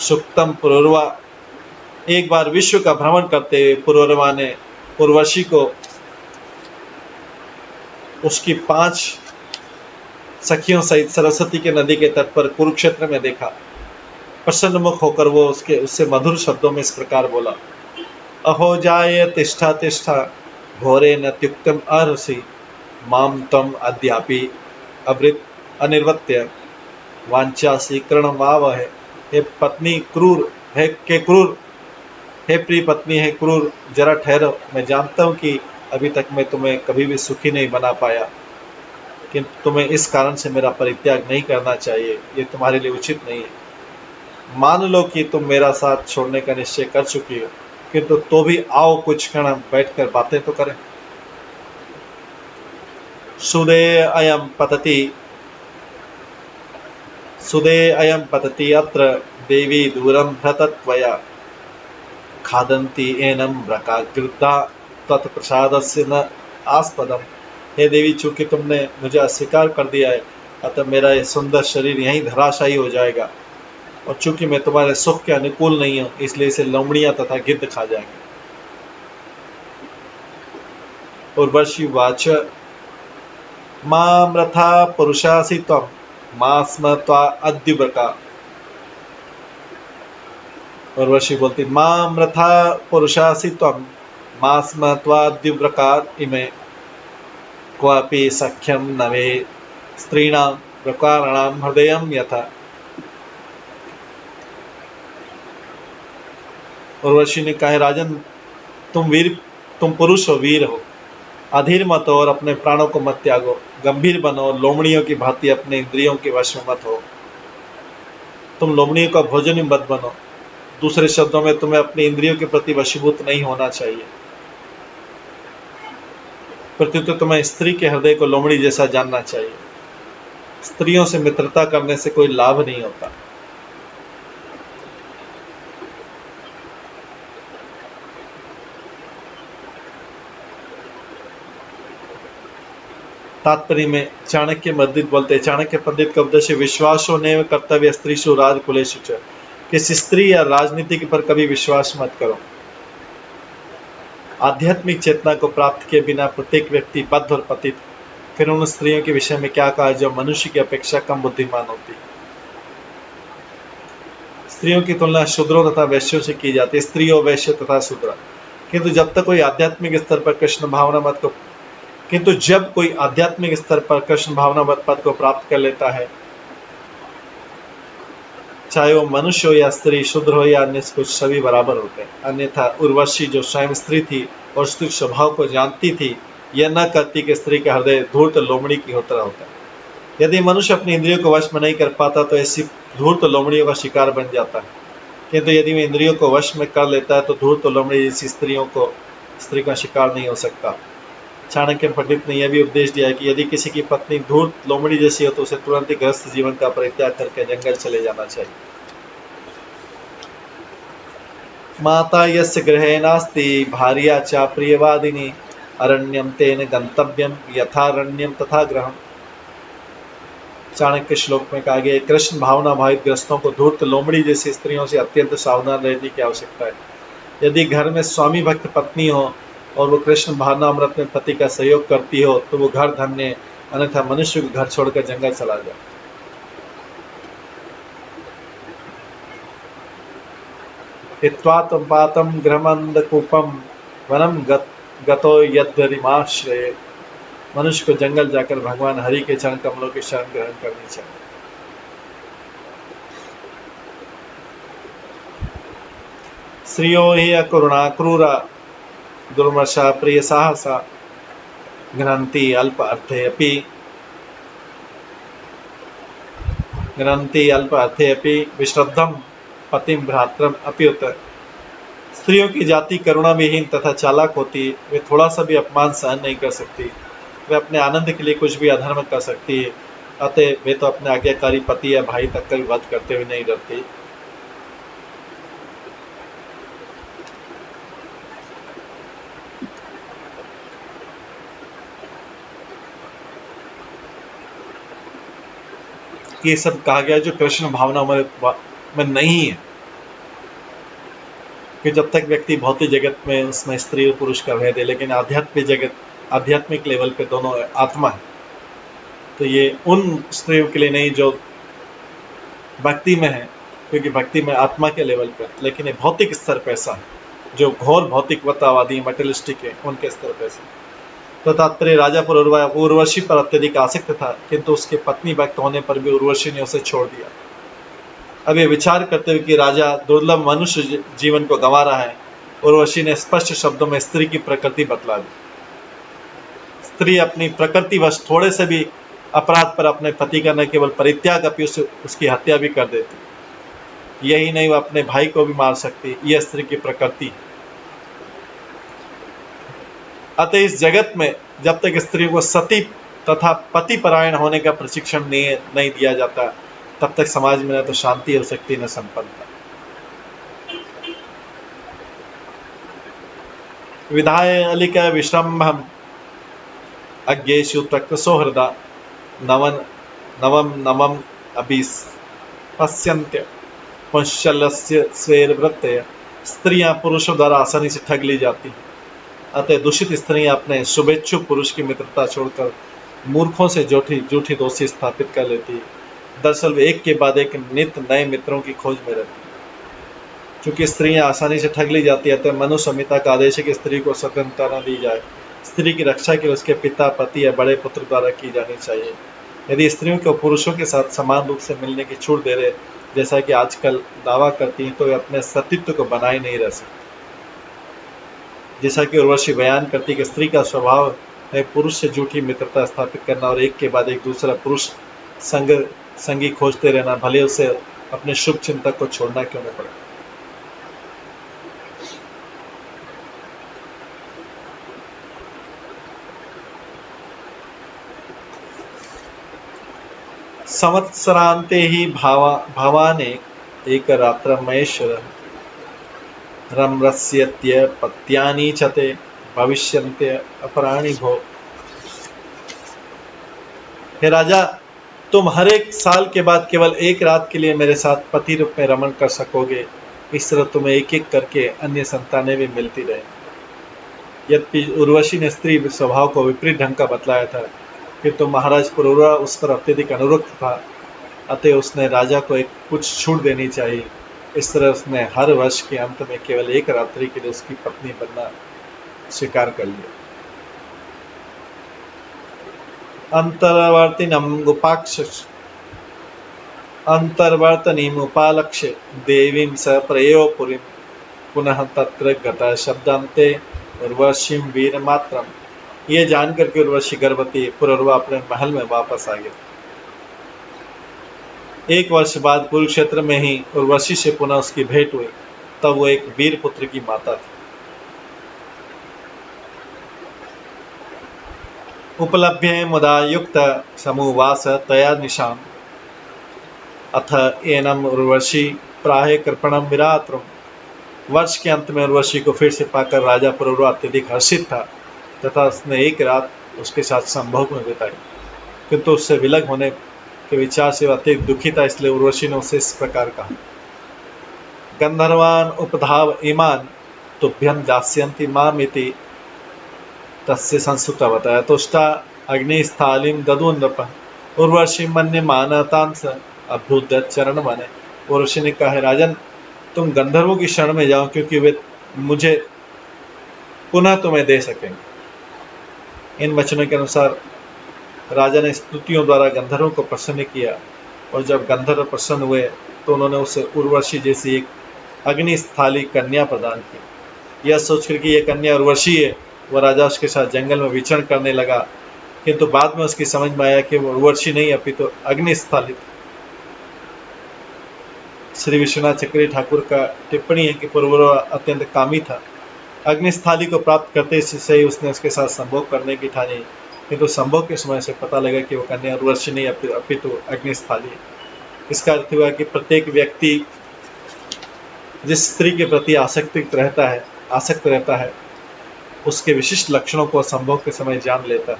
सुक्तम पुरुर्वा। एक बार विश्व का भ्रमण करते हुए पुरुर्वा ने उर्वशी को उसकी 5 सखियों सहित सरस्वती के नदी के तट पर कुरुक्षेत्र में देखा। प्रसन्न मुख होकर वो उससे मधुर शब्दों में इस प्रकार बोला, अहो जाय तिष्ठा तिष्ठा घोरे न त्युक्तम अर्हसि माम तम अद्यापि अवृत अनिर्वत्य वांछासि कृणवावह। हे पत्नी क्रूर है के क्रूर, हे प्रिय पत्नी है क्रूर, जरा ठहरो। मैं जानता हूँ कि अभी तक मैं तुम्हें कभी भी सुखी नहीं बना पाया, किंतु तुम्हें इस कारण से मेरा परित्याग नहीं करना चाहिए, ये तुम्हारे लिए उचित नहीं है। मान लो कि तुम मेरा साथ छोड़ने का निश्चय कर चुकी हो, किंतु तो भी आओ कुछ क्षण बैठकर बातें तो करें। सुदे अयम पतति अत्र देवी दूरम भ्रतत्वया खादन्ति एनम ब्रकागृद्धा तत्प्रसादस्य न आस्पदम। हे देवी, चूंकि तुमने मुझे अस्वीकार कर दिया है, अतः मेरा यह सुंदर शरीर यहीं धराशायी हो जाएगा, और चूंकि मैं तुम्हारे सुख के अनुकूल नहीं हूं, इसलिए इसे लोमड़ियां तथा गिद्ध खा जाएंगे। उर्वशी वाच मामृथा पुरुषासि त्वं मास्म त्वा अद्युब्रका। उर्वशी बोलती, मामृथा पुरुषासि त्वं मास्म त्वा अद्युब्रका इमे क्वापि सख्यम नवे स्त्रीणां प्रकाराणां हृदयं यथा। उर्वशी ने कहा, राजन तुम पुरुष हो, वीर हो, अधीर मत हो और अपने प्राणों को मत त्यागो, गंभीर बनो, लोमड़ियों की भांति अपने इंद्रियों के वश में मत हो, तुम लोमड़ियों का भोजन ही मत बनो। दूसरे शब्दों में तुम्हें अपनी इंद्रियों के प्रति वशीभूत नहीं होना चाहिए। प्रत्युत तुम्हें स्त्री के हृदय को लोमड़ी जैसा जानना चाहिए। स्त्रियों से मित्रता करने से कोई लाभ नहीं होता। तात्पर्य में चाणक्य पंडित बोलते, चाणक्य पंडित का उपदेश विश्वासो नैव कर्तव्य स्त्रीषु राजकुलेषु च, किसी स्त्री या राजनीति पर कभी विश्वास मत करो। आध्यात्मिक चेतना को प्राप्त किए बिना प्रत्येक व्यक्ति बद्ध और पतित। फिर उन स्त्रियों के विषय में क्या कहा जो मनुष्य की अपेक्षा कम बुद्धिमान होती। स्त्रियों की तुलना शूद्रों तथा वैश्यों से की जाती है, स्त्रियों वैश्य तथा शूद्र। किंतु जब कोई आध्यात्मिक स्तर पर कृष्ण भावना मत पद को प्राप्त कर लेता है, चाहे वो मनुष्य हो या स्त्री, शूद्र हो या अन्य, कुछ सभी बराबर होते हैं। अन्यथा उर्वशी जो स्वयं स्त्री थी और उसके स्वभाव को जानती थी, यह न कहती कि स्त्री का हृदय धूर्त लोमड़ी की तरह होता है। यदि मनुष्य अपनी इंद्रियों को वश में नहीं कर पाता तो ऐसी धूर्त लोमड़ियों का शिकार बन जाता है। किंतु यदि वह इंद्रियों को वश में कर लेता है तो धूर्त लोमड़ी जैसी स्त्री का शिकार नहीं हो सकता। चाणक्य पंडित ने यह भी उपदेश दिया है कि यदि किसी की पत्नी धूर्त लोमड़ी जैसी हो तो उसे तुरंत ही गृहस्थ जीवन का परित्याग करके जंगल चले जाना चाहिए। माता यस्य गृहे नास्ति भार्या चा प्रियवादिनी अरण्यम तेन गंतव्यम यथारण्यम तथा गृहम। चाणक्य श्लोक में कहा गया, कृष्ण भावना भावित ग्रस्तों को धूर्त लोमड़ी जैसी स्त्रियों से अत्यंत सावधान रहने की आवश्यकता है। यदि घर में स्वामी भक्त पत्नी हो और वो कृष्ण भावना अमृत में पति का सहयोग करती हो तो वो घर धन्य, अन्यथा मनुष्य को घर छोड़कर जंगल चला जाए। हित्वात्मपातम गृहमंदकूपम वनम गतो यद्गरिमाश्रये। मनुष्य को जंगल जाकर भगवान हरि के चरण कमलों की शरण ग्रहण करनी चाहिए। श्रियो हि अकरुणा क्रूरा दुर्मर्षा प्रिय साहसा घ्नन्ति अल्प अर्थे अपि विश्रद्धम पतिम भ्रात्रम अप्युत। स्त्रियों की जाति करुणा विहीन तथा चालाक होती। वे थोड़ा सा भी अपमान सहन नहीं कर सकती। वे अपने आनंद के लिए कुछ भी अधर्म कर सकती है। अतः वे तो अपने आज्ञाकारी पति या भाई तक का भी वध करते हुए नहीं डरती। ये सब कहा गया जो कृष्ण भावना में नहीं है, कि जब तक व्यक्ति भौतिक जगत में उसमें स्त्री और पुरुष का भेद है, लेकिन आध्यात्मिक लेवल पे दोनों आत्मा है। तो ये उन स्त्रियों के लिए नहीं जो भक्ति में है, क्योंकि भक्ति में आत्मा के लेवल पे, लेकिन ये भौतिक स्तर पे ऐसा है जो घोर भौतिकवादी मटेरियलिस्टिक है, उनके स्तर पे ऐसा। तो तात्पर्य राजा पर उर्वशी पर अत्यधिक आसक्त था, किंतु उसके पत्नी भक्त होने पर भी उर्वशी ने उसे छोड़ दिया। अब ये विचार करते हुए कि राजा दुर्लभ मनुष्य जीवन को गंवा रहा है, उर्वशी ने स्पष्ट शब्दों में स्त्री की प्रकृति बतला दी। स्त्री अपनी प्रकृति वश थोड़े से भी अपराध पर अपने पति का न केवल परित्याग अभी उसकी हत्या भी कर देती। यही नहीं, वह अपने भाई को भी मार सकती। यह स्त्री की प्रकृति। अतः इस जगत में जब तक स्त्री को सती तथा पति परायण होने का प्रशिक्षण नहीं दिया जाता, तब तक समाज में न तो शांति हो सकती न संपन्नता। विधाय अलिका विश्रम्भम अज्ञेषु तक्तसो हृदा नवम अभिपश्यन्त्य पुंशल्यस्य स्वेरवृत्तय। स्त्रियां पुरुषों द्वारा आसानी से ठग ली जाती हैं। अतः दूषित स्त्रियां अपने शुभेच्छुक पुरुष की मित्रता छोड़कर मूर्खों से झूठी दोस्ती स्थापित कर लेती है। दरअसल वे एक के बाद एक नित्य नए मित्रों की खोज में रहती है। चूंकि स्त्रियां आसानी से ठग ली जाती है, अतः मनु संहिता का आदेश है कि स्त्री को स्वतंत्रता न दी जाए। स्त्री की रक्षा के लिए उसके पिता, पति या बड़े पुत्र द्वारा की जानी चाहिए। यदि स्त्रियों को पुरुषों के साथ समान रूप से मिलने की छूट दे रहे, जैसा कि आजकल दावा करती हैं, तो वे अपने सतीत्व को बनाए नहीं रह सकते। जैसा कि उर्वशी बयान करती कि स्त्री का स्वभाव है पुरुष से झूठी मित्रता स्थापित करना और एक के बाद एक दूसरा पुरुष संगी खोजते रहना, भले उसे अपने शुभ चिंतक को छोड़ना क्यों न पड़े। संवत्सरांते ही भावाने एक रात्र महेश्वर रम्रस्यत्य पत्यानि चते भविष्यन्ते अपराणि भो। हे राजा, तुम हर एक साल के बाद केवल एक रात के लिए मेरे साथ पति रूप में रमण कर सकोगे। इस तरह तुम्हें एक एक करके अन्य संतानें भी मिलती रहे। यद्यपि उर्वशी ने स्त्री स्वभाव को विपरीत ढंग का बतलाया था, किंतु महाराज पुरोरा उस पर अत्यधिक अनुरक्त था, अतः उसने राजा को एक कुछ छूट देनी चाहिए। इस तरह उसने हर वर्ष के अंत में केवल एक रात्रि के लिए उसकी पत्नी बनना स्वीकार कर लिया। अंतर्वर्तनीम उपालक्ष्य देवीं स प्रयो पुरीं पुनः तत्र गता शब्दान्ते उर्वशीं वीरमात्रम। ये जानकर के उर्वशी गर्भवती पुरर्वा अपने महल में वापस आ गया। एक वर्ष बाद कुरुक्षेत्र में ही उर्वशी से पुनः उसकी भेंट हुई। तब वो एक वीर पुत्र की माता थी। उपलभ्य मुदा युक्त समुवास तया निशाम अथ एनम उर्वशी प्राहे कृपणम विरात्रम। वर्ष के अंत में उर्वशी को फिर से पाकर राजा पुरर्वा अत्यधिक हर्षित था तथा उसने एक रात उसके साथ संभोग में बिताई, किंतु उससे विलग होने के विचार से अत्यधिक दुखी था। इसलिए उर्वशी ने उसे इस प्रकार कहा, गंधर्वान उपधाव ईमान तुभ्यं दास्यन्ति मामिति तस्य संस्कृतवतः तुष्टा अग्निस्थालिं ददु नृपः उर्वशी मन्यमानतांस अभ्युदत चरण बने। उर्वशी ने कहा, राजन, तुम गंधर्वों की शरण में जाओ, क्योंकि वे मुझे पुनः तुम्हें दे सकेंगे। इन वचनों के अनुसार राजा ने स्तुतियों द्वारा गंधर्वों को प्रसन्न किया, और जब गंधर्व प्रसन्न हुए तो उन्होंने उसे उर्वशी जैसी एक अग्निस्थाली कन्या प्रदान की। यह सोचकर कि यह कन्या उर्वशी है, वह राजा उसके साथ जंगल में विचरण करने लगा, किंतु बाद में उसकी समझ में आया कि वह उर्वशी नहीं अपितु तो अग्निस्थाली थी। श्री विश्वनाथ चक्रवर्ती ठाकुर का टिप्पणी है कि पुरर्वा अत्यंत कामी था। अग्निस्थाली को प्राप्त करते से ही उसने उसके साथ संभोग करने की ठानी, किंतु संभोग के समय से पता लगा कि वह कन्या उर्वशी नहीं अपितु अग्निस्थाली है। इसका अर्थ हुआ कि प्रत्येक व्यक्ति जिस स्त्री के प्रति आसक्त रहता है उसके विशिष्ट लक्षणों को संभोग के समय जान लेता है।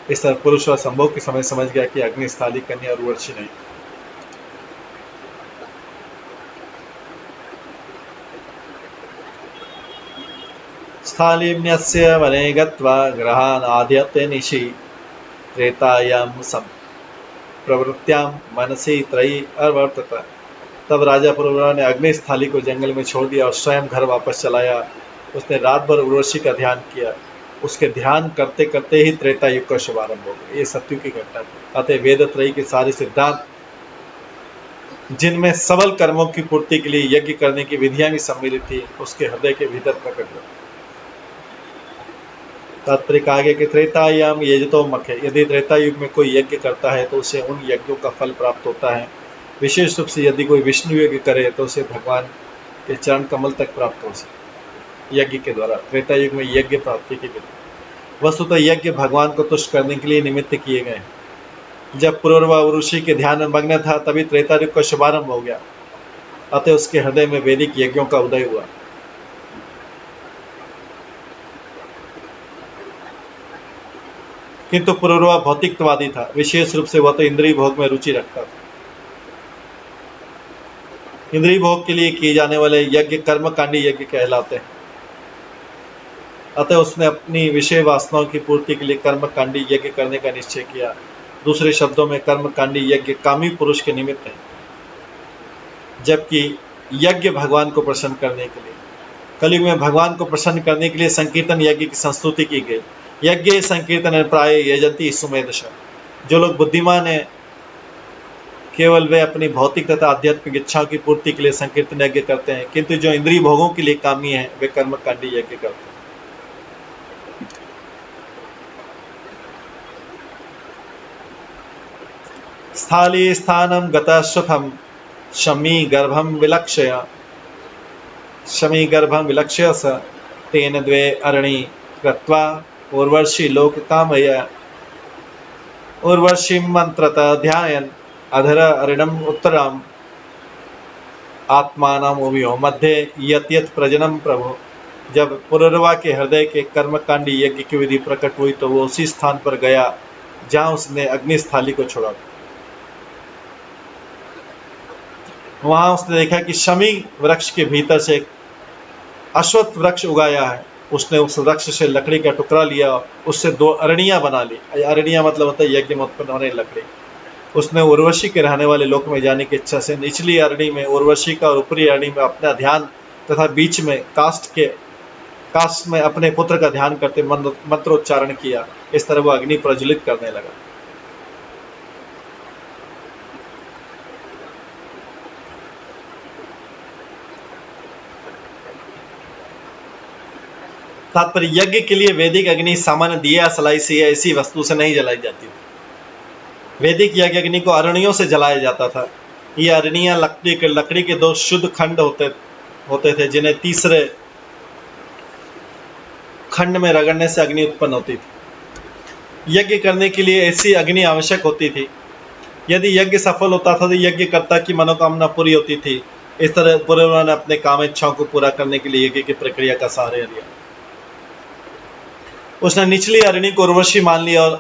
इस तरह पुरुष व संभोग के समय समझ गया कि अग्निस्थाली कन्या उर्वशी नहीं। स्थालिन्यस्य वने गत्वा गृहान् आद्यते निशि त्रेतायां प्रवृत्त्यां मनसि त्रयी अवर्तत। तब राजा पुरर्वा ने अग्निस्थाली को जंगल में छोड़ दिया और स्वयं घर वापस चलाया। उसने रात भर उर्वशी का ध्यान किया। उसके ध्यान करते करते ही त्रेता युग का शुभारंभ हो गया। ये सत्युग की घटना थी। अतः वेद त्रयी के सारे सिद्धांत, जिनमें सबल कर्मों की पूर्ति के लिए यज्ञ करने की विधियां भी सम्मिलित थी, उसके हृदय के भीतर प्रकट हुआ। तात्पर्य कहा गया कि त्रेतायाम यजतो मखे, यदि त्रेता युग में कोई यज्ञ करता है तो उसे उन यज्ञों का फल प्राप्त होता है। विशेष रूप से यदि कोई विष्णु यज्ञ करे तो उसे भगवान के चरण कमल तक प्राप्त हो सके। यज्ञ के द्वारा त्रेता युग में यज्ञ प्राप्ति की विधि। वस्तुतः यज्ञ भगवान को तुष्ट करने के लिए निमित्त किए गए। जब पुरर्वा उर्वशी के ध्यान में मग्न था, तभी त्रेता युग का शुभारंभ हो गया। अतः उसके हृदय में वैदिक यज्ञों का उदय हुआ। किंतु पुरर्वा भौतिकवादी था। विशेष रूप से वह तो इंद्रिय भोग में रुचि रखता था। इंद्रिय भोग के लिए किए जाने वाले यज्ञ कर्मकांडी यज्ञ कहलाते हैं। अतः उसने अपनी विषय वासनाओं की पूर्ति के लिए कर्मकांडी यज्ञ करने का निश्चय किया। दूसरे शब्दों में कर्मकांडी यज्ञ कामी पुरुष के निमित्त है, जबकि यज्ञ भगवान को प्रसन्न करने के लिए। कलयुग में भगवान को प्रसन्न करने के लिए संकीर्तन यज्ञ की संस्तुति की गई। यज्ञ संकीर्तन प्राय यजंती सुमेधश। जो लोग बुद्धिमान हैं केवल वे अपनी भौतिक तथा आध्यात्मिक इच्छाओं की पूर्ति के लिए संकीर्तन यज्ञ करते हैं, किंतु जो इंद्रिय भोगों के लिए कामी हैं वे कर्मकांडी यज्ञ करते हैं। स्थाली स्थानम गतश्वथम शमी गर्भम विलक्ष्य स तेन द्वे अरणी कृत्वा उर्वशी लोक कामय उर्वशी मंत्रत ध्यायन अधर अरिणम उत्तरम आत्मानम उभयो मध्य यत यत प्रजनम प्रभु। जब पुरुरवा के हृदय के कर्मकांडी यज्ञ की विधि प्रकट हुई तो वो उसी स्थान पर गया जहां उसने अग्निस्थाली को छोड़ा था। वहां उसने देखा कि शमी वृक्ष के भीतर से एक अश्वत्थ वृक्ष उगाया है। उसने उस वृक्ष से लकड़ी का टुकड़ा लिया, उससे 2 अरणियां बना ली। अरणियां मतलब होता है यज्ञ में उत्पन्न होने लकड़ी। उसने उर्वशी के रहने वाले लोक में जाने की इच्छा से निचली अरणी में उर्वशी का और ऊपरी अरणी में अपना ध्यान तथा बीच में काष्ठ में अपने पुत्र का ध्यान करते मंत्रोच्चारण किया। इस तरह वो अग्नि प्रज्वलित करने लगा। तात्पर्य यज्ञ के लिए वैदिक अग्नि सामान्य दिया सलाई से या ऐसी वस्तु से नहीं जलाई जाती थी। वैदिक यज्ञ अग्नि को अरणियों से जलाया जाता था। ये अरणियां लकड़ी के 2 शुद्ध खंड होते थे जिन्हें तीसरे खंड में रगड़ने से अग्नि उत्पन्न होती थी। यज्ञ करने के लिए ऐसी अग्नि आवश्यक होती थी। यदि यज्ञ सफल होता था तो यज्ञकर्ता की मनोकामना पूरी होती थी। इस तरह पुरुरवा ने अपने काम इच्छाओं को पूरा करने के लिए यज्ञ की प्रक्रिया का सहारा लिया। उसने निचली अरणी को उर्वशी मान लिया और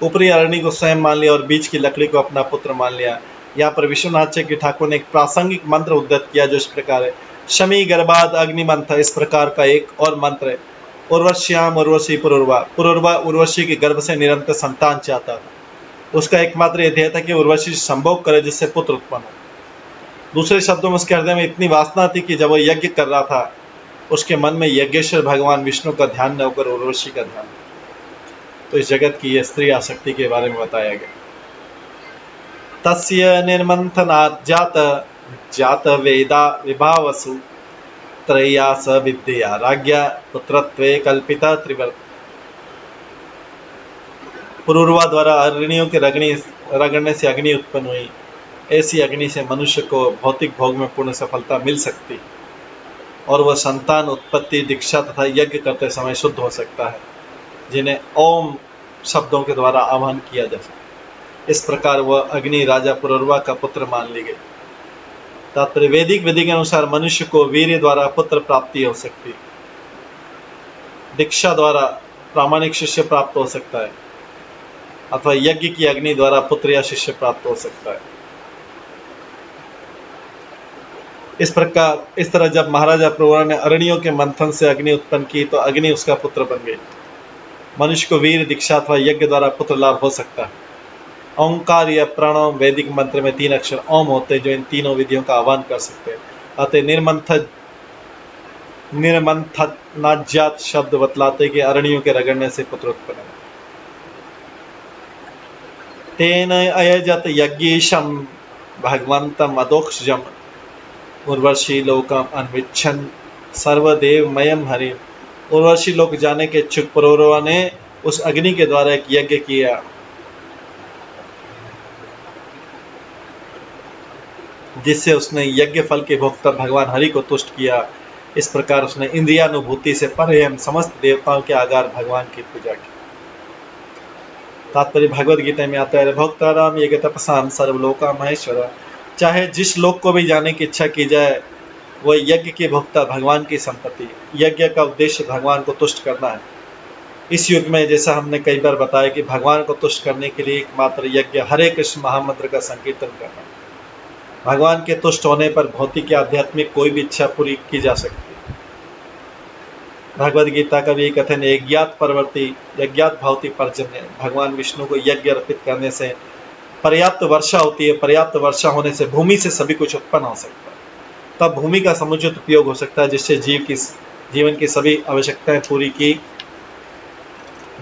ऊपरी अरणी को स्वयं मान लिया और बीच की लकड़ी को अपना पुत्र मान लिया। यहाँ पर विश्वनाथ चक्रवर्ती ठाकुर ने एक प्रासंगिक मंत्र उद्धत किया जो इस प्रकार है। शमी गर्भाद अग्निमंथ, इस प्रकार का एक और मंत्र है। उर्वश्याम उर्वशी पुरुरवा उर्वशी के गर्भ से निरंतर संतान चाहता था। उसका एकमात्र यह ध्येय था कि उर्वशी संभोग करे जिससे पुत्र उत्पन्न हो। दूसरे शब्दों में उसके हृदय में इतनी वासना थी कि जब वो यज्ञ कर रहा था उसके मन में यज्ञेश्वर भगवान विष्णु का ध्यान न होकर उर्वशी का ध्यान। तो इस जगत की यह स्त्री आसक्ति के बारे में बताया गया। तस्य निर्मंथनात् जात वेदा विभावसु त्रय्या स विद्या राज्ञा पुत्रत्वे कल्पिता त्रिवर्त। पुरुरवा द्वारा अरणियों के रगड़ने से अग्नि उत्पन्न हुई। ऐसी अग्नि से मनुष्य को भौतिक भोग में पूर्ण सफलता मिल सकती और वह संतान उत्पत्ति दीक्षा तथा यज्ञ करते समय शुद्ध हो सकता है, जिन्हें ओम शब्दों के द्वारा आह्वान किया जा सकता। इस प्रकार वह अग्नि राजा पुरुरवा का पुत्र मान ली गई। तात्पर्य वैदिक विधि के अनुसार मनुष्य को वीर्य द्वारा पुत्र प्राप्ति हो सकती, दीक्षा द्वारा प्रामाणिक शिष्य प्राप्त हो सकता है, अथवा यज्ञ की अग्नि द्वारा पुत्र या शिष्य प्राप्त हो सकता है। इस तरह जब महाराजा पुरुरवा ने अरणियों के मंथन से अग्नि उत्पन्न की तो अग्नि उसका पुत्र बन गई। मनुष्य को वीर दीक्षा अथवा यज्ञ द्वारा पुत्र लाभ हो सकता है। ओंकार या प्रणव वैदिक मंत्र में 3 अक्षर ओम होते हैं जो इन तीनों विधियों का आह्वान कर सकते हैं। अतः निर्मंथनाज्यात शब्द बतलाते कि अरणियों के रगड़ने से पुत्र उत्पन्न है। तेन अयजत यज्ञेशम भगवंतम अदोक्षजम उर्वशी लोकम अन्विच्छन सर्वदेवमयम हरि। उर्वशी लोक जाने के इच्छुक पुरुरवा ने उस अग्नि के द्वारा एक यज्ञ किया जिससे उसने यज्ञ फल के भोक्ता भगवान हरि को तुष्ट किया। इस प्रकार उसने इंद्रियानुभूति से परे हम समस्त देवताओं के आगार भगवान की पूजा की। तात्पर्य भगवद गीता में आता है, भोक्ताराम यज्ञ तपसाम सर्वलोका महेश्वर। चाहे जिस लोक को भी जाने की इच्छा की जाए वह यज्ञ के भोक्ता भगवान की संपत्ति। यज्ञ का उद्देश्य भगवान को तुष्ट करना है। इस युग में जैसा हमने कई बार बताया कि भगवान को तुष्ट करने के लिए एकमात्र यज्ञ हरे कृष्ण महामंत्र का संकीर्तन करना। भगवान के तुष्ट होने पर भौतिक या आध्यात्मिक कोई भी इच्छा पूरी की जा सकती है। भगवद गीता का भी एक कथन है, यज्ञात परवर्ती यज्ञात भवति पर्जन्य। भगवान विष्णु को यज्ञ अर्पित करने से पर्याप्त वर्षा होती है। पर्याप्त वर्षा होने से भूमि से सभी कुछ उत्पन्न हो सकता है। तब भूमि का समुचित उपयोग हो सकता है जिससे जीवन की सभी आवश्यकताएं पूरी की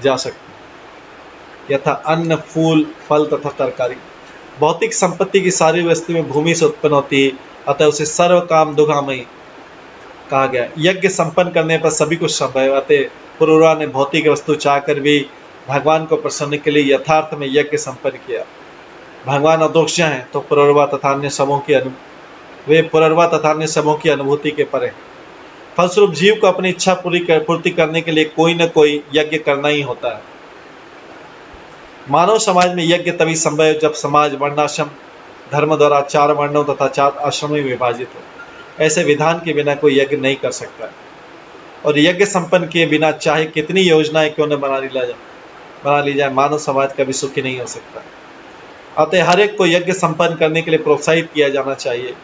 जा सकती। यथा अन्न, फूल, फल तथा तरकारी। भौतिक संपत्ति की सारी वस्तुएं भूमि से उत्पन्न होती है, अतः उसे सर्व काम दुघामयी कहा गया। यज्ञ संपन्न करने पर सभी कुछ संभव, अतः पुरुरवा ने भौतिक वस्तु चाहकर भी भगवान को प्रसन्न के लिए यथार्थ में यज्ञ संपन्न किया। भगवान अदोक्ष हैं तो पुरुरवा तथा अन्य सबों की वे पुरुरवा तथा अन्य सबों की अनुभूति के परे। फलस्वरूप जीव को अपनी इच्छा पूर्ति करने के लिए कोई न कोई यज्ञ करना ही होता है। मानव समाज में यज्ञ तभी संभव है जब समाज वर्णाश्रम धर्म द्वारा 4 वर्णों तथा 4 आश्रमों में विभाजित हो। ऐसे विधान के बिना कोई यज्ञ नहीं कर सकता, और यज्ञ संपन्न किए बिना चाहे कितनी योजनाएं क्यों न बना ली जाए, मानव समाज कभी सुखी नहीं हो सकता। अतः हर एक को यज्ञ संपन्न करने के लिए प्रोत्साहित किया जाना चाहिए।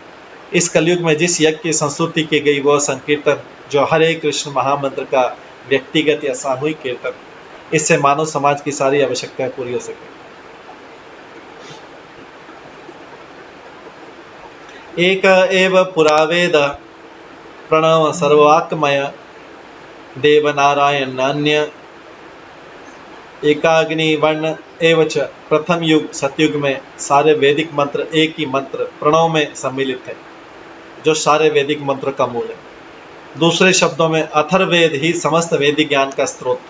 इस कलयुग में जिस यज्ञ की संस्तुति की गई वह संकीर्तन, जो हरे कृष्ण महामंत्र का व्यक्तिगत या सामूहिक कीर्तन, इससे मानव समाज की सारी आवश्यकताएं पूरी हो सके। एक एव पुरावेद प्रणव सर्ववाक्मय देव नारायण अन्य एकाग्नि वर्ण एवच। प्रथम युग सतयुग में सारे वैदिक मंत्र एक ही मंत्र प्रणव में सम्मिलित है, जो सारे वैदिक मंत्र का मूल है। दूसरे शब्दों में अथर्ववेद ही समस्त वैदिक ज्ञान का स्रोत।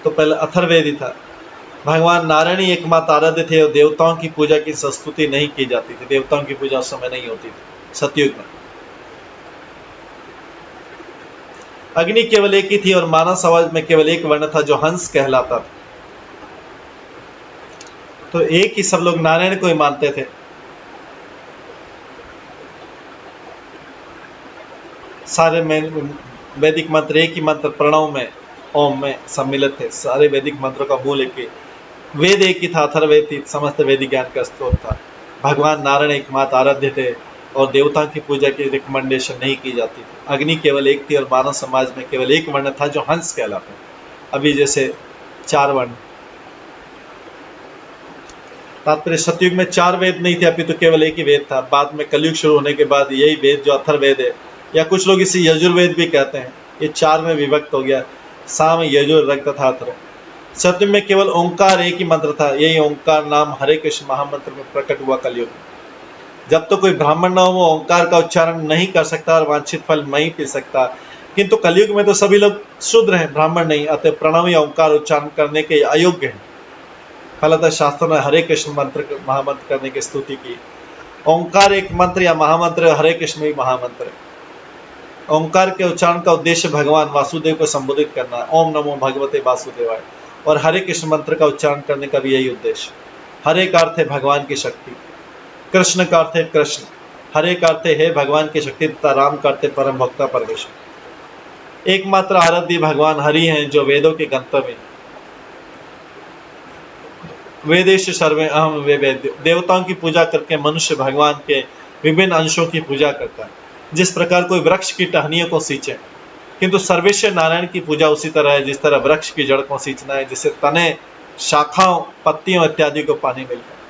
तो पहले अथर्ववेद ही था। भगवान नारायण ही एकमात्र आराध्य थे और देवताओं की पूजा की संस्तुति नहीं की जाती थी। देवताओं की पूजा उस समय नहीं होती थी सतयुग में। अग्नि केवल एक ही थी और मानव समाज में केवल एक वर्ण था जो हंस कहलाता था। तो एक ही सब लोग नारायण को ही मानते थे। सारे वैदिक मंत्र एक ही मंत्र प्रणव में ओम में सम्मिलित थे। सारे वैदिक मंत्रों का मूल एक ही, वेद एक ही था, अथर्ववेद ही समस्त वैदिक ज्ञान का स्रोत था। भगवान नारायण एकमात्र आराध्य थे और देवताओं की पूजा की रिकमेंडेशन नहीं की जाती थी। अग्नि केवल एक थी और मानव समाज में केवल एक वर्ण था जो हंस कहलाता। अभी जैसे 4 वर्ण। तात्पर्य सतयुग में 4 वेद नहीं थे, अभी तो केवल एक ही वेद था। बाद में कलयुग शुरू होने के बाद यही वेद जो अथर्ववेद है, या कुछ लोग इसे यजुर्वेद भी कहते हैं, ये 4 में विभक्त हो गया। साम, यजुर, रग तथा अथर्व। सतयुग में केवल ओंकार एक ही मंत्र था। यही ओंकार नाम हरे कृष्ण महामंत्र में प्रकट हुआ कलयुग में। जब तो कोई ब्राह्मण न हो वो ओंकार का उच्चारण नहीं कर सकता और वांछित फल नहीं पी सकता, किंतु कलयुग में तो सभी लोग शूद्र हैं, ब्राह्मण नहीं, अतः प्रणव या ओंकार उच्चारण करने के अयोग्य हैं। फलतः शास्त्रों ने हरे कृष्ण मंत्र महामंत्र करने की स्तुति की। ओंकार एक मंत्र या महामंत्र, हरे कृष्ण ही महामंत्र है। ओंकार के उच्चारण का उद्देश्य भगवान वासुदेव को संबोधित करना है, ओम नमो भगवते वासुदेवाय, और हरे कृष्ण मंत्र का उच्चारण करने का भी यही उद्देश्य। हरे का अर्थ है भगवान की शक्ति, कृष्ण का अर्थ है कृष्ण, हरे का अर्थ है भगवान की शक्ति, तथा राम का अर्थ है परम भक्ता परमेश्वर। एकमात्र आराध्य भगवान हरि हैं जो वेदों के गंतव्य। वेदेश सर्वे अहम वे वेद्य। देवताओं की पूजा करके मनुष्य भगवान के विभिन्न अंशों की पूजा करता है। जिस प्रकार कोई वृक्ष की टहनियों को सींचे, किंतु सर्वेश्वर नारायण की पूजा उसी तरह है जिस तरह वृक्ष की जड़ को सींचना है, जिससे तने, शाखाओं, पत्तियों इत्यादि को पानी मिलता है।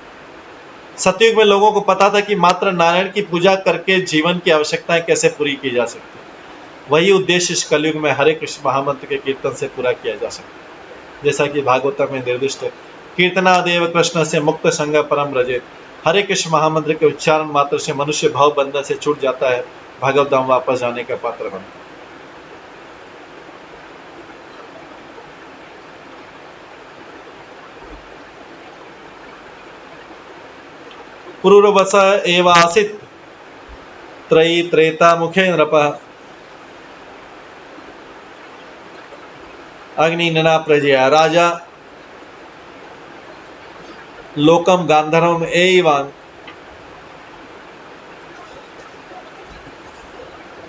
सतयुग में लोगों को पता था कि मात्र नारायण की पूजा करके जीवन की आवश्यकताएं कैसे पूरी की जा सकती है। वही उद्देश्य इस कलयुग में हरे कृष्ण महामंत्र के कीर्तन से पूरा किया जा सकता है। जैसा कि भागवत में निर्दिष्ट है, कीर्तनादेव कृष्ण से मुक्त संग परम रजेत। हरे कृष्ण महामंत्र के उच्चारण मात्र से मनुष्य भाव बंधन से छूट जाता है, भगवत धाम वापस जाने का पात्र बनता है। पुरुरवस एवासित त्रयी त्रेता मुखे नृपः अग्नि नना प्रजया राजा लोकम गांधर्वम एवान।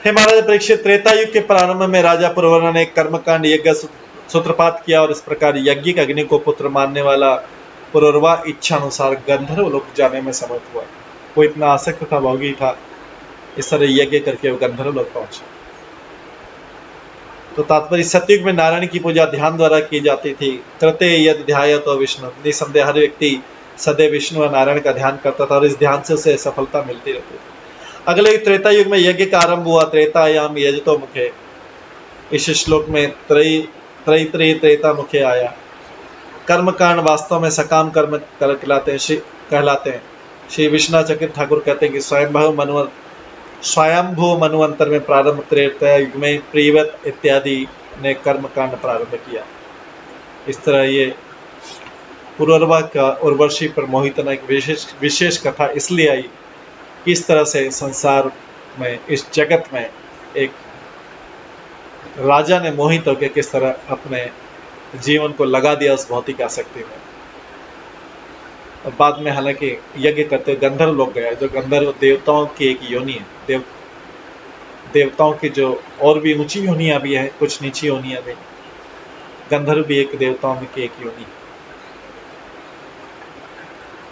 हे महाराज परीक्षित, त्रेता युग के प्रारंभ में राजा पुरवरा ने कर्मकांड यज्ञ सूत्रपात किया और इस प्रकार यज्ञिक अग्नि को पुत्र मानने वाला पुरवरा इच्छा अनुसार गंधर्व लोक जाने में समर्थ हुआ। वो इतना आसक्त था, भोगी था, इस तरह यज्ञ करके वो गंधर्व लोक पहुंचा। तो तात्पर्य सतयुग में नारायण की पूजा ध्यान द्वारा की जाती थी। कृते यद ध्यायतो विष्णु, निसंदेह हर व्यक्ति सदैव विष्णु और नारायण का ध्यान करता था और इस ध्यान से उसे सफलता मिलती रहती थी। अगले त्रेता युग में यज्ञ का आरंभ हुआ। त्रेतायाम यजतो मुखे। इस श्लोक में त्रयी त्रैतरीय त्रेता मुखे आया। कर्म कांड वास्तव में सकाम कर्म कहलाते हैं। श्री विश्वनाथ चकित ठाकुर कहते हैं कि स्वयंभू मनुवंतर में प्रारंभ त्रेता युग में प्रीवत इत्यादि ने कर्म कांड प्रारंभ किया। इस तरह ये पुरर्वा का उर्वशी पर मोहितना एक विशेष कथा इसलिए आई कि इस तरह से संसार में, इस जगत में एक राजा ने मोहित होकर किस तरह अपने जीवन को लगा दिया उस भौतिक आसक्ति में। और बाद में हालांकि यज्ञ करते गंधर्व लोग गए, जो गंधर्व देवताओं की एक योनि है। देवताओं की जो और भी ऊंची योनियां भी है, कुछ नीची योनियां भी। गंधर्व भी एक देवताओं में की एक योनि।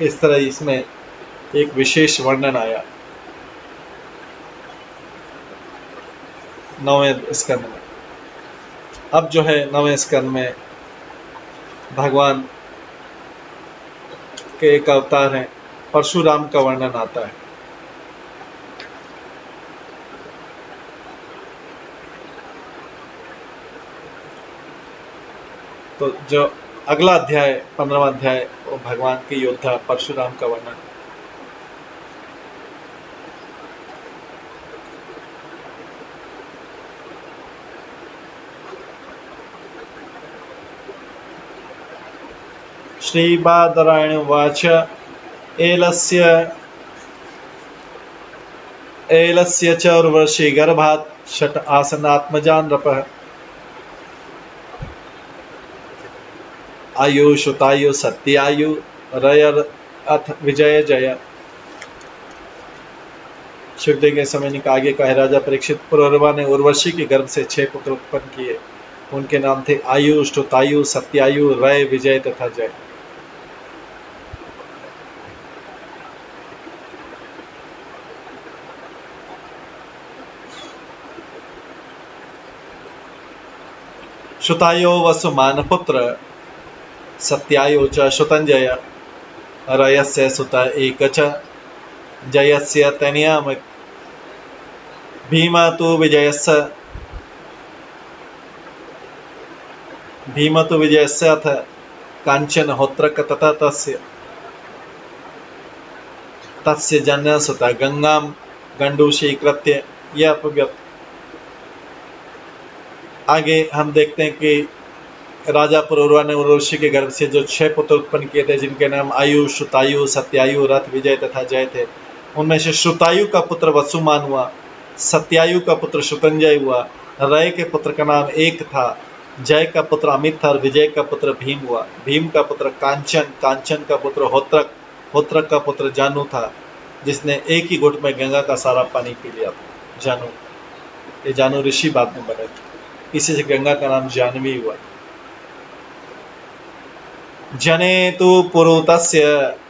इस तरह इसमें एक विशेष वर्णन आया 9वें स्कंद में। अब जो है 9वें स्कंद में भगवान के एक अवतार हैं परशुराम का वर्णन आता है। तो जो अगला अध्याय 15वां अध्याय वो भगवान के योद्धा परशुराम का वर्णन। श्री बादरायण उवाच एलस्य च उर्वशी गर्भात् षट् आसनात्मजा नृपः आयु श्रुतायु सत्यायु रयर अथ विजय जय। सुखदेव के समय ने आगे का है, राजा परीक्षित पुरर्वा ने उर्वशी के गर्भ से 6 पुत्र उत्पन्न किए। उनके नाम थे आयु, श्रुतायु, सत्यायु, रय, विजय तथा जय। श्रुतायो वसुमान पुत्र सत्यायो च श्रुतंजय रयस्य सुत एक च जयस्य तनयामित् भीमा तु विजयस्य अथ कांचन होत्रक तथा तस्य जन्य सुत गंगाम गंडूशीकृत्य यह अपव्यत। आगे हम देखते हैं कि राजा पुरर्वा ने उर्वशी के गर्भ से जो 6 पुत्र उत्पन्न किए थे, जिनके नाम आयु, श्रुतायु, सत्यायु, रथ, विजय तथा जय थे। उनमें से श्रुतायु का पुत्र वसुमान हुआ, सत्यायु का पुत्र श्रुतंजय हुआ, रय के पुत्र का नाम एक था, जय का पुत्र अमित था और विजय का पुत्र भीम हुआ। भीम का पुत्र कांचन, कांचन का पुत्र होत्रक, होत्रक का पुत्र जानू था, जिसने एक ही घुट में गंगा का सारा पानी पी लिया था। जानू, ये जानू ऋषि बाद में बने, इसी से गंगा का नाम जानवी हुआ। जने तु पुरुतस्य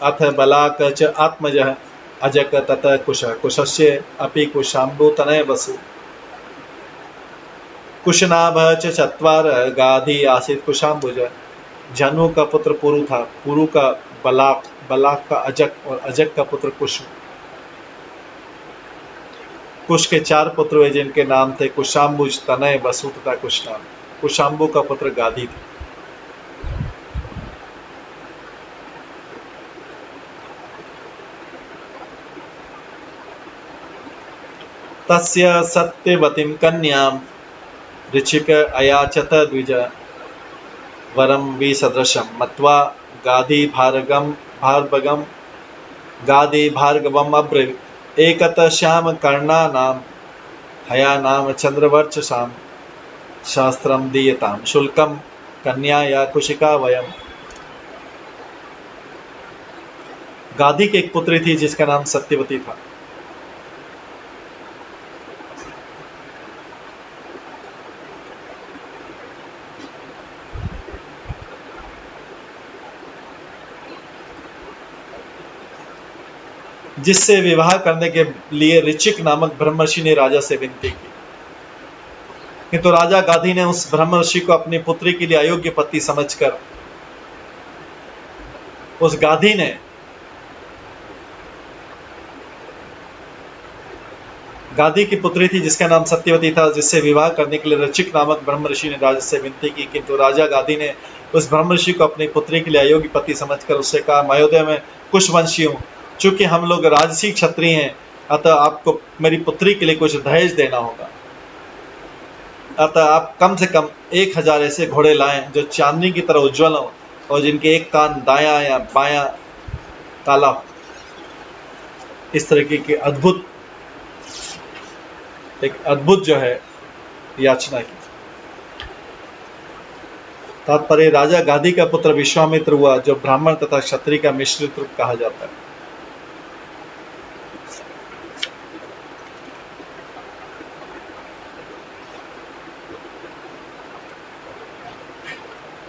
अथ बलाक च आत्मजः अजक तत कुश कुशस्य अपि कुशाम्बु तनय वसु कुशनाभ च चत्वार गाधी आसीत कुशाम्बुज। जनु का पुत्र पुरु था, पुरु का बलाक, बलाक का अजक और अजक का पुत्र कुश। कुश के 4 पुत्र हुए, जिनके नाम थे कुशाम्बुज, तनय, वसु तथा कुशनाभ। कुशाम्बु का पुत्र गाधी था। तस्य सत्यवतीं कन्यां ऋचिक अयाचत द्विज वरम विसदृशं मत्वा गाधी भार्गवम अब्रवीत् एकत श्याम कर्णानां हयानां चंद्रवर्चसां शास्त्रं दीयतां शुल्कं कन्याया कुशिका वयम्। गाधी की एक पुत्री थी जिसका नाम सत्यवती था। जिससे विवाह करने के लिए ऋचिक नामक ब्रह्मर्षि ने राजा से विनती की, किंतु राजा गाधी ने उस ब्रह्मर्षि को अपनी पुत्री के लिए अयोग्य पति समझकर उस गाधी ने गादी की पुत्री थी जिसका नाम सत्यवती था, जिससे विवाह करने के लिए ऋचिक नामक ब्रह्म ऋषि ने राजा से विनती की, किंतु राजा गादी ने उस ब्रह्म ऋषि को अपनी पुत्री के लिए अयोग्य पति समझकर उससे कहा, महोदय मैं कुशवंशी हूँ, चूंकि हम लोग राजसी क्षत्रिय हैं, अतः आपको मेरी पुत्री के लिए कुछ दहेज देना होगा। अतः आप कम से कम 1000 ऐसे घोड़े लाएं जो चांदनी की तरह उज्ज्वल हो और जिनके एक कान दायां या बायां काला हो। इस तरीके की अद्भुत जो है याचना की। तात्पर्य, राजा गादी का पुत्र विश्वामित्र हुआ, जो ब्राह्मण तथा क्षत्रिय का मिश्रित रूप कहा जाता है।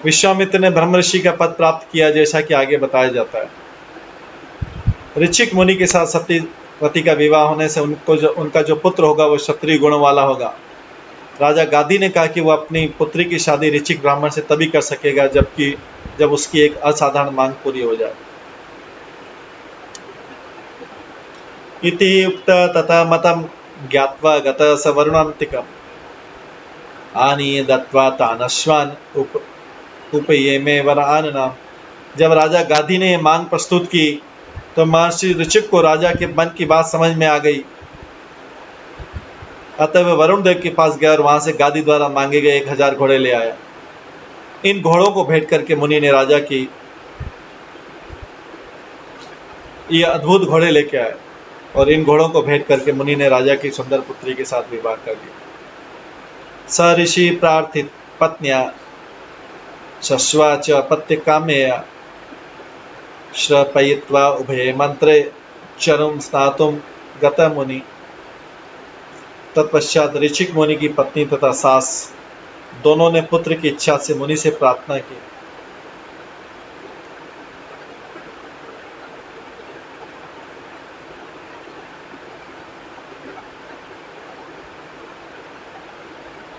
विश्वामित्र ने ब्रह्म ऋषि का पद प्राप्त किया, जैसा कि आगे बताया जाता है। ऋचिक मुनि के साथ सत्यवती का विवाह होने से उनका जो पुत्र होगा वो क्षत्रिय गुणों वाला होगा। राजा गादी ने कहा कि वह अपनी पुत्री की शादी ऋचिक ब्राह्मण से तभी कर सकेगा जब उसकी एक असाधारण मांग पूरी हो जाए। इति उक्त तथा मतम ज्ञात्वा गतः स वरुणान्तिकम् आनीय दत्वा तानश्वान उपयेमे वरानना। जब राजा गादी ने मांग प्रस्तुत की तो महर्षि ऋचिक को राजा के मन की बात समझ में आ गई, अतः वह वरुण देव के पास गया और वहां से गादी द्वारा मांगे गए 1000 घोड़े ले आया। इन घोड़ों को भेंट करके मुनि ने राजा की ये अद्भुत घोड़े लेके आए और इन घोड़ों को भेंट करके मुनि ने राजा की सुंदर पुत्री के साथ विवाह कर दिया। स ऋषि प्रार्थित पत्न्या शश्वा च पत्य कामेया श्रपयित्वा उभये मंत्रे चरुम स्नातुम गत मुनि। तत्पश्चात ऋचिक मुनि की पत्नी तथा सास दोनों ने पुत्र की इच्छा से मुनि से प्रार्थना की।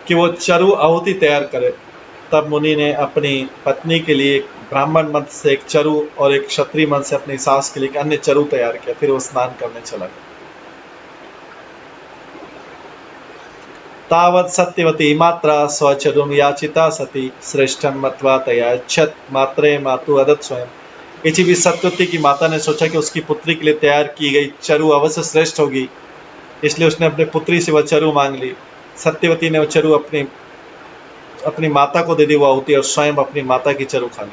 कि वो चरु आहुति तैयार करे। तब मुनि ने अपनी पत्नी के लिए एक ब्राह्मण मंत्र से एक चरु और एक क्षत्रिय मंत्र से अपनी सास के लिए एक अन्य चरु तैयार किया। फिर वो स्नान करने चला गया। तावत् सत्यवती मात्रा स्वचरुम याचिता सती श्रेष्ठम मत्वा तयाच्छत मात्रे मातु अदत् स्वयं। इसी भी सत्यवती की माता ने सोचा कि उसकी पुत्री के लिए तैयार की गई चरु अवश्य श्रेष्ठ होगी, इसलिए उसने अपनी पुत्री से वह चरु मांग ली। सत्यवती ने वह चरु अपनी माता को दे दी वो आहुति और स्वयं अपनी माता की चरु खा ली।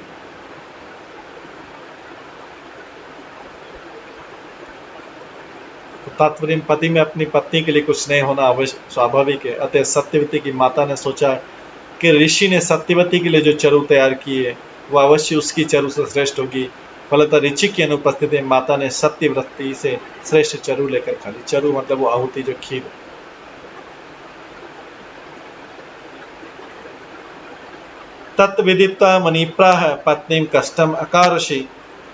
तात्पर्य, पति में अपनी पत्नी के लिए कुछ स्नेह होना अवश्य स्वाभाविक है। अतः सत्यवती की माता ने सोचा कि ऋषि ने सत्यवती के लिए जो चरु तैयार की है वह अवश्य उसकी चरु से श्रेष्ठ होगी। फलतः ऋचिक की अनुपस्थिति में माता ने सत्यव्रती से श्रेष्ठ चरु लेकर खा ली। चरु मतलब वो आहुति जो खीर। तत्विदित्वा मुनिप्राह पत्नीं कष्टम अकारुषि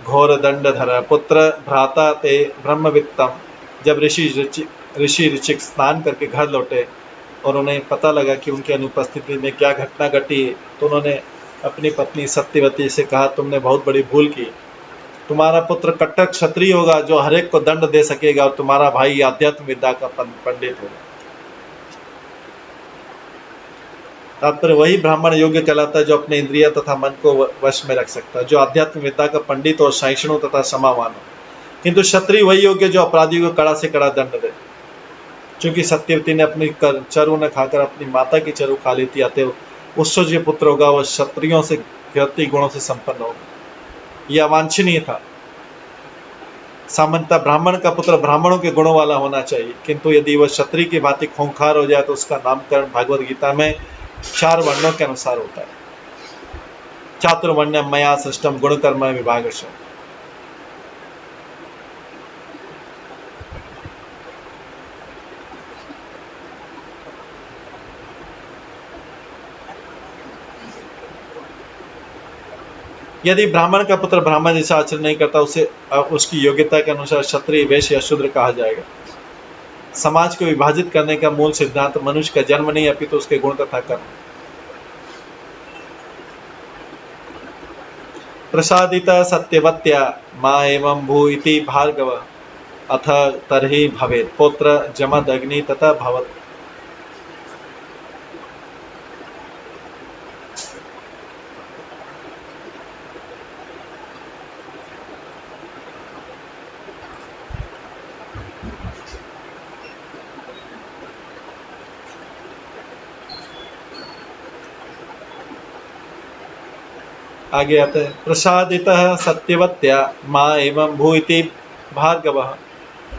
घोर दंडधर पुत्र भ्राता ते ब्रह्मवित्तम। जब ऋषि ऋचिक स्नान करके घर लौटे और उन्हें पता लगा कि उनकी अनुपस्थिति में क्या घटना घटी, तो उन्होंने अपनी पत्नी सत्यवती से कहा, तुमने बहुत बड़ी भूल की। तुम्हारा पुत्र कट्टर क्षत्रिय होगा जो हरेक को दंड दे सकेगा और तुम्हारा भाई आध्यात्म विद्या का पंडित होगा। तात्पर्य, वही ब्राह्मण योग्य कहलाता है जो अपने इंद्रिय तथा मन को वश में रख सकता है, जो आध्यात्म विद्या का पंडित और सहिष्णु तथा क्षमावान हो। किंतु क्षत्रिय वही योग्य जो अपराधी को कड़ा से कड़ा दंड दे। चूंकि सत्यवती ने अपनी चरु न खाकर अपनी माता की चरु खा ली थी, अतः उससे जो पुत्र होगा वह क्षत्रियों से क्षत्रिय गुणों से संपन्न होगा। यह अवांछनीय था। सामान्यतः ब्राह्मण का पुत्र ब्राह्मणों के गुणों वाला होना चाहिए, किंतु यदि वह क्षत्रिय की भांति खूंखार हो जाए तो उसका नामकरण भगवद गीता में 4 वर्णों के अनुसार होता है। चातुर्वर्ण्यम मया सृष्टम गुण कर्म विभागशः। यदि ब्राह्मण का पुत्र ब्राह्मण जैसा आचरण नहीं करता, उसे उसकी योग्यता के अनुसार क्षत्रिय, वैश्य या शूद्र कहा जाएगा। समाज को विभाजित करने का मूल सिद्धांत मनुष्य का जन्म नहीं अपितु उसके गुण तथा कर्म। प्रसादिता सत्यवत्या मां एवं भू इति भार्गव अथ तर्हि भवेत् पुत्र जमदग्नि तथा भवत्। आगे आते हैं प्रसादितः सत्यवत्या माँ एवं भू इति भार्गवः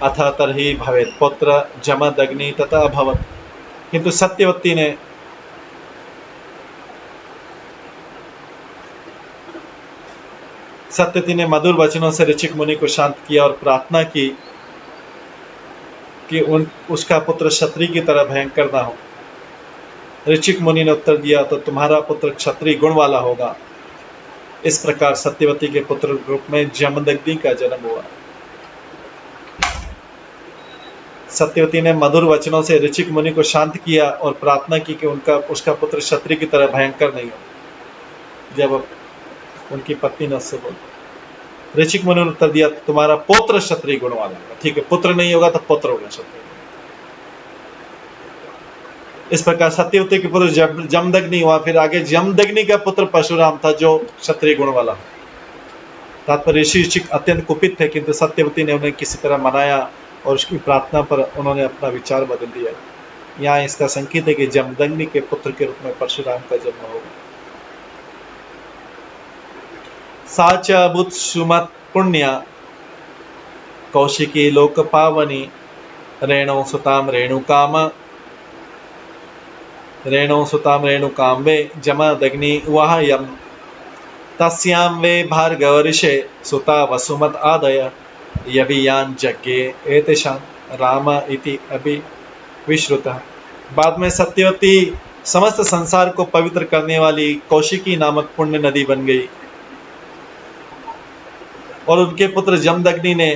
अथ तर्हि भवेत् पुत्र जमदग्नि तथा अभवत्। किंतु सत्यवती ने मधुर वचनों से ऋचिक मुनि को शांत किया और प्रार्थना की कि उसका पुत्र क्षत्रिय की तरह भयंकर ना हो। ऋचिक मुनि ने उत्तर दिया तो तुम्हारा पुत्र क्षत्रिय गुण वाला होगा। इस प्रकार सत्यवती के पुत्र रूप में जमदग्नि का जन्म हुआ। सत्यवती ने मधुर वचनों से ऋचिक मुनि को शांत किया और प्रार्थना की कि उसका पुत्र क्षत्रिय की तरह भयंकर नहीं हो। जब उनकी पत्नी ने उससे बोली, ऋचिक मुनि ने उत्तर दिया तुम्हारा पुत्र क्षत्रिय गुण वाला होगा। ठीक है, पुत्र नहीं होगा तो पुत्र होगा क्षत्रिय। इस प्रकार सत्यवती के पुत्र जमदग्नि हुआ। फिर आगे जमदग्नि का पुत्र परशुराम था जो क्षत्रिय गुण वाला। तात्पर्य ऋषि अत्यंत कुपित थे, किंतु सत्यवती ने उन्हें किसी तरह मनाया और उसकी प्रार्थना पर उन्होंने अपना विचार बदल दिया। यहाँ इसका संकेत है कि जमदग्नि के पुत्र के रूप में परशुराम का जन्म होगा। साच बुत सुमत पुण्या कौशिकी लोक पावनी रेणु सुताम रेणुकाम वे जमदग्नि वह यम तस्याम वे भार्गव ऋषे सुता वसुमत आदय यभियान यज्ञे एतेषां राम इति अभिविश्रुतः। बाद में सत्यवती समस्त संसार को पवित्र करने वाली कौशिकी नामक पुण्य नदी बन गई और उनके पुत्र जमदग्नि ने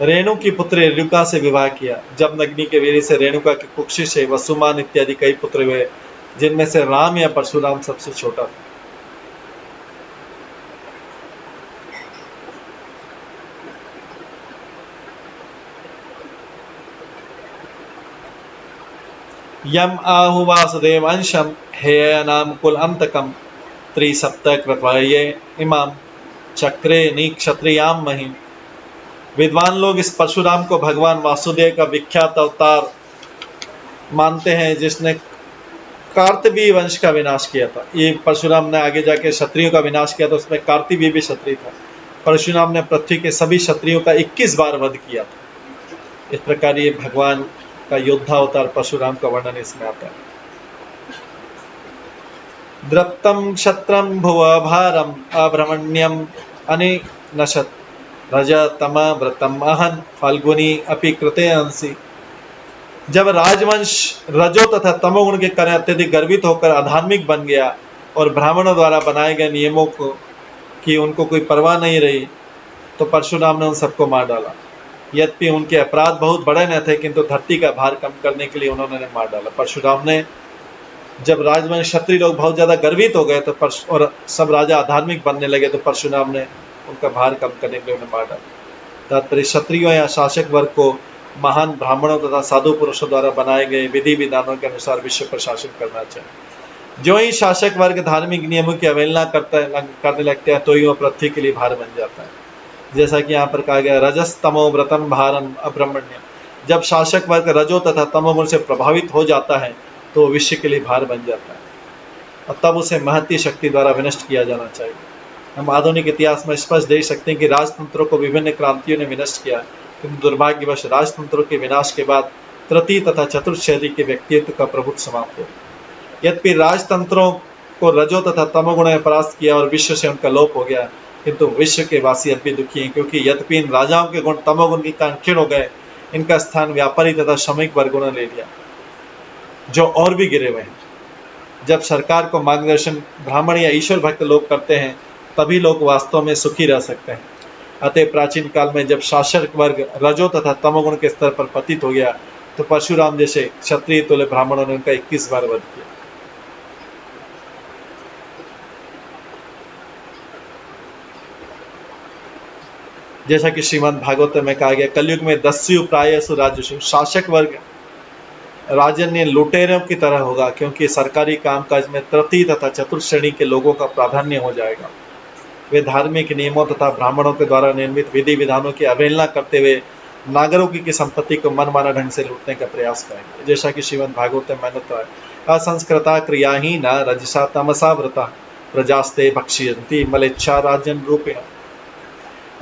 रेणु की पुत्री रेणुका से विवाह किया। जमदग्नि के वीर से रेणुका के कुक्षी से वसुमान इत्यादि कई पुत्र हुए, जिनमें से राम या परशुराम सबसे छोटा था। यम आहु वासुदेव अंशम हेय नाम कुल अंतकम त्रिसप्त कृतये इमाम चक्रे निक्षत्रियाम महिम। विद्वान लोग इस परशुराम को भगवान वासुदेव का विख्यात अवतार मानते हैं, जिसने कार्तवीय वंश का विनाश किया था। ये परशुराम ने आगे जाके क्षत्रियों का विनाश किया था, उसमें कार्तवीय भी क्षत्रिय था। परशुराम ने पृथ्वी के सभी क्षत्रियों का 21 बार वध किया था। इस प्रकार ये भगवान का योद्धा अवतार परशुराम का वर्णन इसमें आता है। द्रप्तम क्षत्रम भुव भारम अभ्रमण्यम अनिनशत रजतम व्रतम अहन फाल्गुनी अपि कृते अंसी। जब राजवंश रजो तथा तमोगुण के कारण अत्यधिक गर्वित होकर अधार्मिक बन गया और ब्राह्मणों द्वारा बनाए गए नियमों को कि उनको कोई परवाह नहीं रही, तो परशुराम ने उन सबको मार डाला। यद्यपि उनके अपराध बहुत बड़े न थे, किंतु धरती का भार कम करने के लिए उन्होंने मार डाला। परशुराम ने जब राजवंश क्षत्रिय लोग बहुत ज्यादा गर्वित हो गए तो और सब राजा अधार्मिक बनने लगे, तो परशुराम ने उनका भार कम करने के लिए उन्हें मार डाला। तात्पर्य क्षत्रियों या शासक वर्ग को महान ब्राह्मणों तथा साधु पुरुषों द्वारा बनाए गए विधि विधानों के अनुसार विश्व पर शासन करना चाहिए। जो ही शासक वर्ग धार्मिक नियमों की अवहेलना करने लगते हैं, तो ही वह पृथ्वी के लिए भार बन जाता है। जैसा कि यहाँ पर कहा गया, रजस तमो व्रतम भारम अब्रह्मण्य। जब शासक वर्ग रजो तथा तमोगुण से प्रभावित हो जाता है, तो विश्व के लिए भार बन जाता है और तब उसे महती शक्ति द्वारा विनष्ट किया जाना चाहिए। हम आधुनिक इतिहास में स्पष्ट देख सकते हैं कि राजतंत्रों को विभिन्न क्रांतियों ने विनष्ट किया, किंतु दुर्भाग्यवश राजतंत्रों के विनाश के बाद तृतीय तथा चतुर्थ श्रेणी के व्यक्तित्व का प्रभुत्व समाप्त हो। यद्यपि राजतंत्रों को रजो तथा तमोगुण ने परास्त किया और विश्व से उनका लोप हो गया, किंतु विश्व के वासी अब भी दुखी हैं, क्योंकि यद्यपि इन राजाओं के गुण तमोगुण के कारण क्षीण हो गए, इनका स्थान व्यापारी तथा श्रमिक वर्गों ने ले लिया, जो और भी गिरे हुए हैं। जब सरकार को मार्गदर्शन ब्राह्मण या ईश्वर भक्त लोग करते हैं, तभी लोग वास्तव में सुखी रह सकते हैं। अतः प्राचीन काल में जब शासक वर्ग रजो तथा तमोगुण के स्तर पर पतित हो गया, तो परशुराम जैसे क्षत्रिय तुल्य ब्राह्मणों ने उनका 21 बार वध किया। जैसा कि श्रीमद् भागवत में कहा गया, कलयुग में दस्यु प्रायसु राजसु, शासक वर्ग राजन्य लुटेरों की तरह होगा, क्योंकि सरकारी कामकाज में तृतीय तथा चतुर्थ श्रेणी के लोगों का प्राधान्य हो जाएगा। वे धार्मिक नियमों तथा ब्राह्मणों के द्वारा निर्मित विधि विधानों की अवहेलना करते हुए नागरिकों की संपत्ति को मनमाना ढंग से लूटने का प्रयास करेंगे। जैसा कि श्रीमद् भागवत में मैंने असंस्कृता क्रियाहीन रजसा तमसा व्रता प्रजास्ते भक्षयन्ति मलेच्छा राजन रूपेण।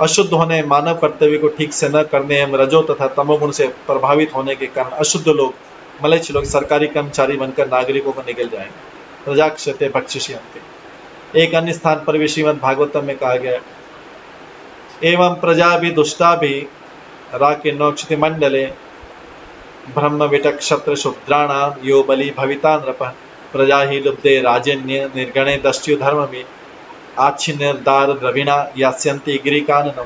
अशुद्ध होने, मानव कर्तव्य को ठीक से न करने एवं रजो तथा तमोगुण से प्रभावित होने के कारण अशुद्ध लोग, मलेच्छ लोग सरकारी कर्मचारी बनकर नागरिकों को निगल जाएंगे। प्रजाक्षते भक्षयन्ति। एक अन्य स्थान पर भी श्रीमद् भागवतम में कहा गया, एवं प्रजा भी दुष्टा भी राकिन्नोक्षति मंडले ब्रह्म विटक्षत्र शूद्राणाम यो बलि भविता नृपः प्रजा ही लुब्धे राजन्य निर्गणे दस्यु धर्म में आच्छिन्नदार द्रविणा यास्यन्ति गिरिकाननम।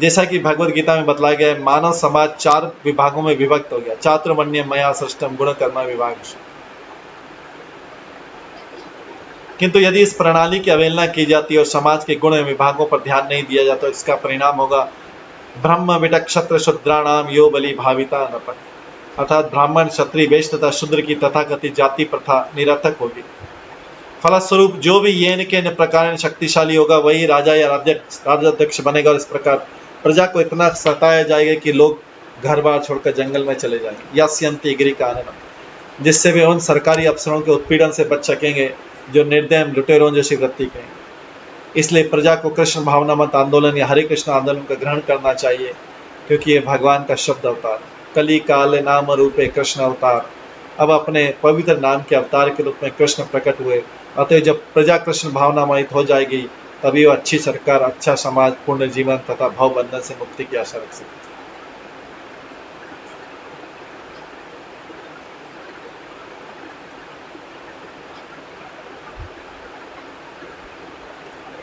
जैसा कि भगवत गीता में बतलाया गया है, मानव समाज 4 विभागों में विभक्त हो गया। चातुर्वर्ण्य मया सृष्टम गुण कर्म विभाग। किंतु यदि इस प्रणाली की अवहेलना की जाती है और समाज के गुण एवं विभागों पर ध्यान नहीं दिया जाता, तो इसका परिणाम होगा ब्रह्म विटक क्षत्र शूद्राणाम यो बलि भाविता नृप, अर्थात ब्राह्मण क्षत्रिय वैश्य तथा शूद्र की तथाकथित जाति प्रथा निरर्थक होगी। फलस्वरूप जो भी येन के प्रकार शक्तिशाली होगा वही राजा या राज्याध्यक्ष बनेगा, और इस प्रकार प्रजा को इतना सताया जाएगा कि लोग घर बार छोड़कर जंगल में चले जाएंगे। यास्यन्ति गिरिकाननम, जिससे वे उन सरकारी अफसरों के उत्पीड़न से बच सकेंगे जो निर्दय लुटेरों जैसी वृत्ति करेंगे। इसलिए प्रजा को कृष्ण भावना मत आंदोलन या हरे कृष्ण आंदोलन का ग्रहण करना चाहिए, क्योंकि ये भगवान का शब्द अवतार, कली काल नाम रूपे कृष्ण अवतार, अब अपने पवित्र नाम के अवतार के रूप में कृष्ण प्रकट हुए। अतः जब प्रजा कृष्ण भावनामयित हो जाएगी, तभी वो अच्छी सरकार, अच्छा समाज, पूर्ण जीवन तथा भाव बंधन से मुक्ति की आशा रख सकती है।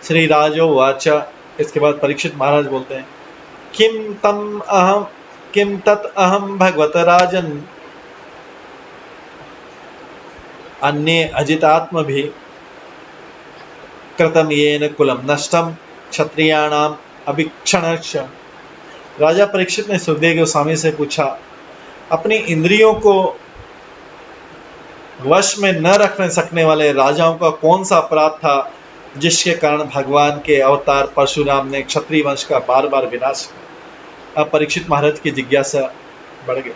श्री राजोवाच, इसके बाद परीक्षित महाराज बोलते हैं, किम तत् अहम भगवत राजन अन्ये अजितात्म भी कृतम येन कुलम नष्टम क्षत्रियाणाम अभिक्षणक्ष। राजा परीक्षित ने सुखदेव गोस्वामी से पूछा, अपनी इंद्रियों को वश में न रखने सकने वाले राजाओं का कौन सा अपराध था जिसके कारण भगवान के अवतार परशुराम ने क्षत्रिय वंश का बार बार विनाश किया। अब परीक्षित महाराज की जिज्ञासा बढ़ गई।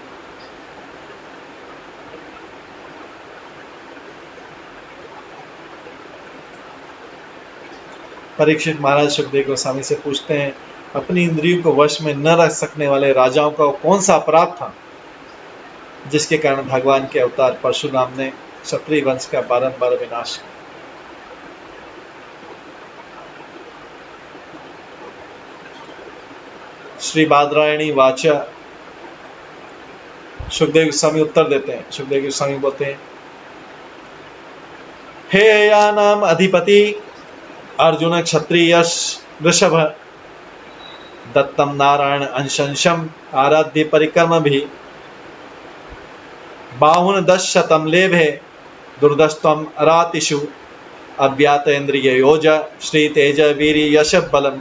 परीक्षित महाराज सुखदेव गोस्वामी से पूछते हैं, अपनी इंद्रियों को वश में न रख सकने वाले राजाओं का कौन सा अपराध था जिसके कारण भगवान के अवतार परशुराम ने क्षत्रिय वंश का बारंबार विनाश किया। श्री बादरायणी वाचा, सुखदेव गोस्वामी उत्तर देते हैं। सुखदेव गोस्वामी बोलते हैं, हे यानाम अधिपति अर्जुन क्षत्रिय वृषभ दत्तम नारायण अंशंशम आराध्य परिक्रम भी बाहुन 10 शतम लेभे दुर्दस्तम अरातिषु अव्यात इंद्रिय योज श्री तेज वीर यश बलम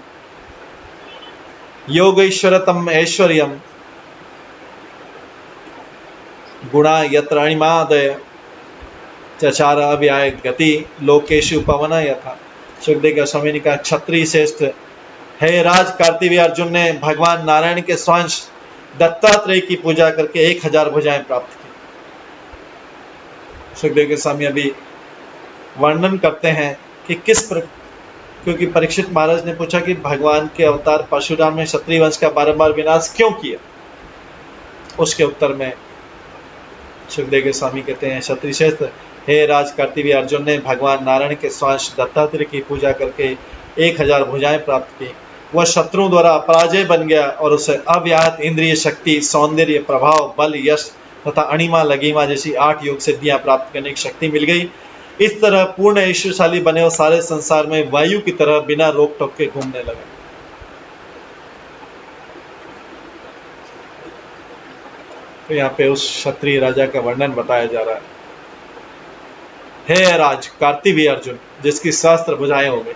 योगैश्वरतम ऐश्वर्यम गुणा यत्र अणिमादय चचार अव्याय गति लोकेशु पवन यथा। सुखदेव गोस्वामी ने कहा, क्षत्रिय श्रेष्ठ हे राज कार्तिवीय अर्जुन ने भगवान नारायण के स्वांश दत्तात्रेय की पूजा करके 1000 भुजाएं प्राप्त की। सुखदेव गोस्वामी अभी वर्णन करते हैं कि क्योंकि परीक्षित महाराज ने पूछा कि भगवान के अवतार परशुराम ने क्षत्रिय वंश का बारंबार विनाश क्यों किया। उसके उत्तर में सुखदेव गोस्वामी कहते हैं, क्षत्रिय श्रेष्ठ हे राज कार्तिवीय अर्जुन ने भगवान नारायण के स्वांश दत्तात्रेय की पूजा करके 1000 भुजाएं प्राप्त की। वह शत्रुओं द्वारा अपराजय बन गया और उसे अव्याहत इंद्रिय शक्ति, सौंदर्य, प्रभाव, बल, यश तथा अणिमा लघिमा जैसी 8 योग सिद्धियां प्राप्त करने की शक्ति मिल गई। इस तरह पूर्ण ऐश्वर्यशाली बने और सारे संसार में वायु की तरह बिना रोक टोक के घूमने लगे। तो यहाँ पे उस क्षत्रिय राजा का वर्णन बताया जा रहा है। हे राज कार्तिवीय अर्जुन, जिसकी सहस्त्र भुजाएं हो गई,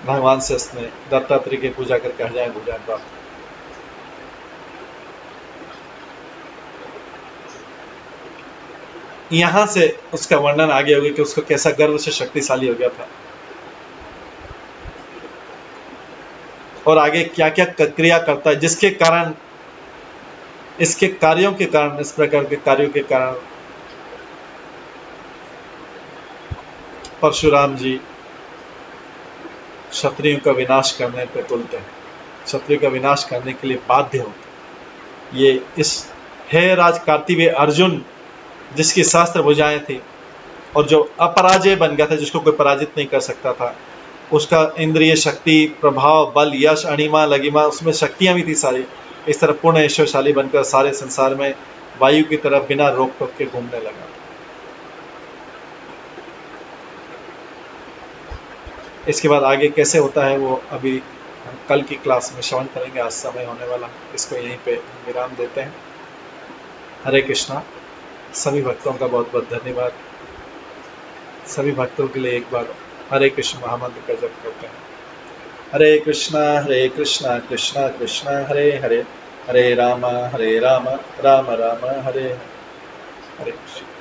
भगवान से उसने दत्तात्रेय की पूजा करके हजाएं भुजाएं प्राप्त। यहां से उसका वर्णन आगे होगा कि उसको कैसा गर्व से शक्तिशाली हो गया था और आगे क्या क्या क्रिया करता है, जिसके कारण, इसके कार्यों के कारण, इस प्रकार के कार्यों के कारण परशुराम जी क्षत्रियों का विनाश करने पर तुलते हैं, क्षत्रियों का विनाश करने के लिए बाध्य होते। ये इस हे राज कार्तिवीय अर्जुन, जिसकी सहस्त्र भुजाएं थी और जो अपराजय बन गया था, जिसको कोई पराजित नहीं कर सकता था, उसका इंद्रिय शक्ति, प्रभाव, बल, यश, अणिमा, लगिमा, उसमें शक्तियां भी थी सारी। इस तरह पूर्ण ऐश्वर्यशाली बनकर सारे संसार में वायु की तरफ बिना रोक टोक के घूमने लगा। इसके बाद आगे कैसे होता है वो अभी हम कल की क्लास में श्रवण करेंगे। आज समय होने वाला, इसको यहीं पे विराम देते हैं। हरे कृष्णा। सभी भक्तों का बहुत बहुत धन्यवाद। सभी भक्तों के लिए एक बार हरे कृष्ण महामंत्र का जप करते हैं। हरे कृष्णा कृष्णा कृष्णा हरे हरे, हरे राम राम राम हरे हरे। हरे कृष्ण।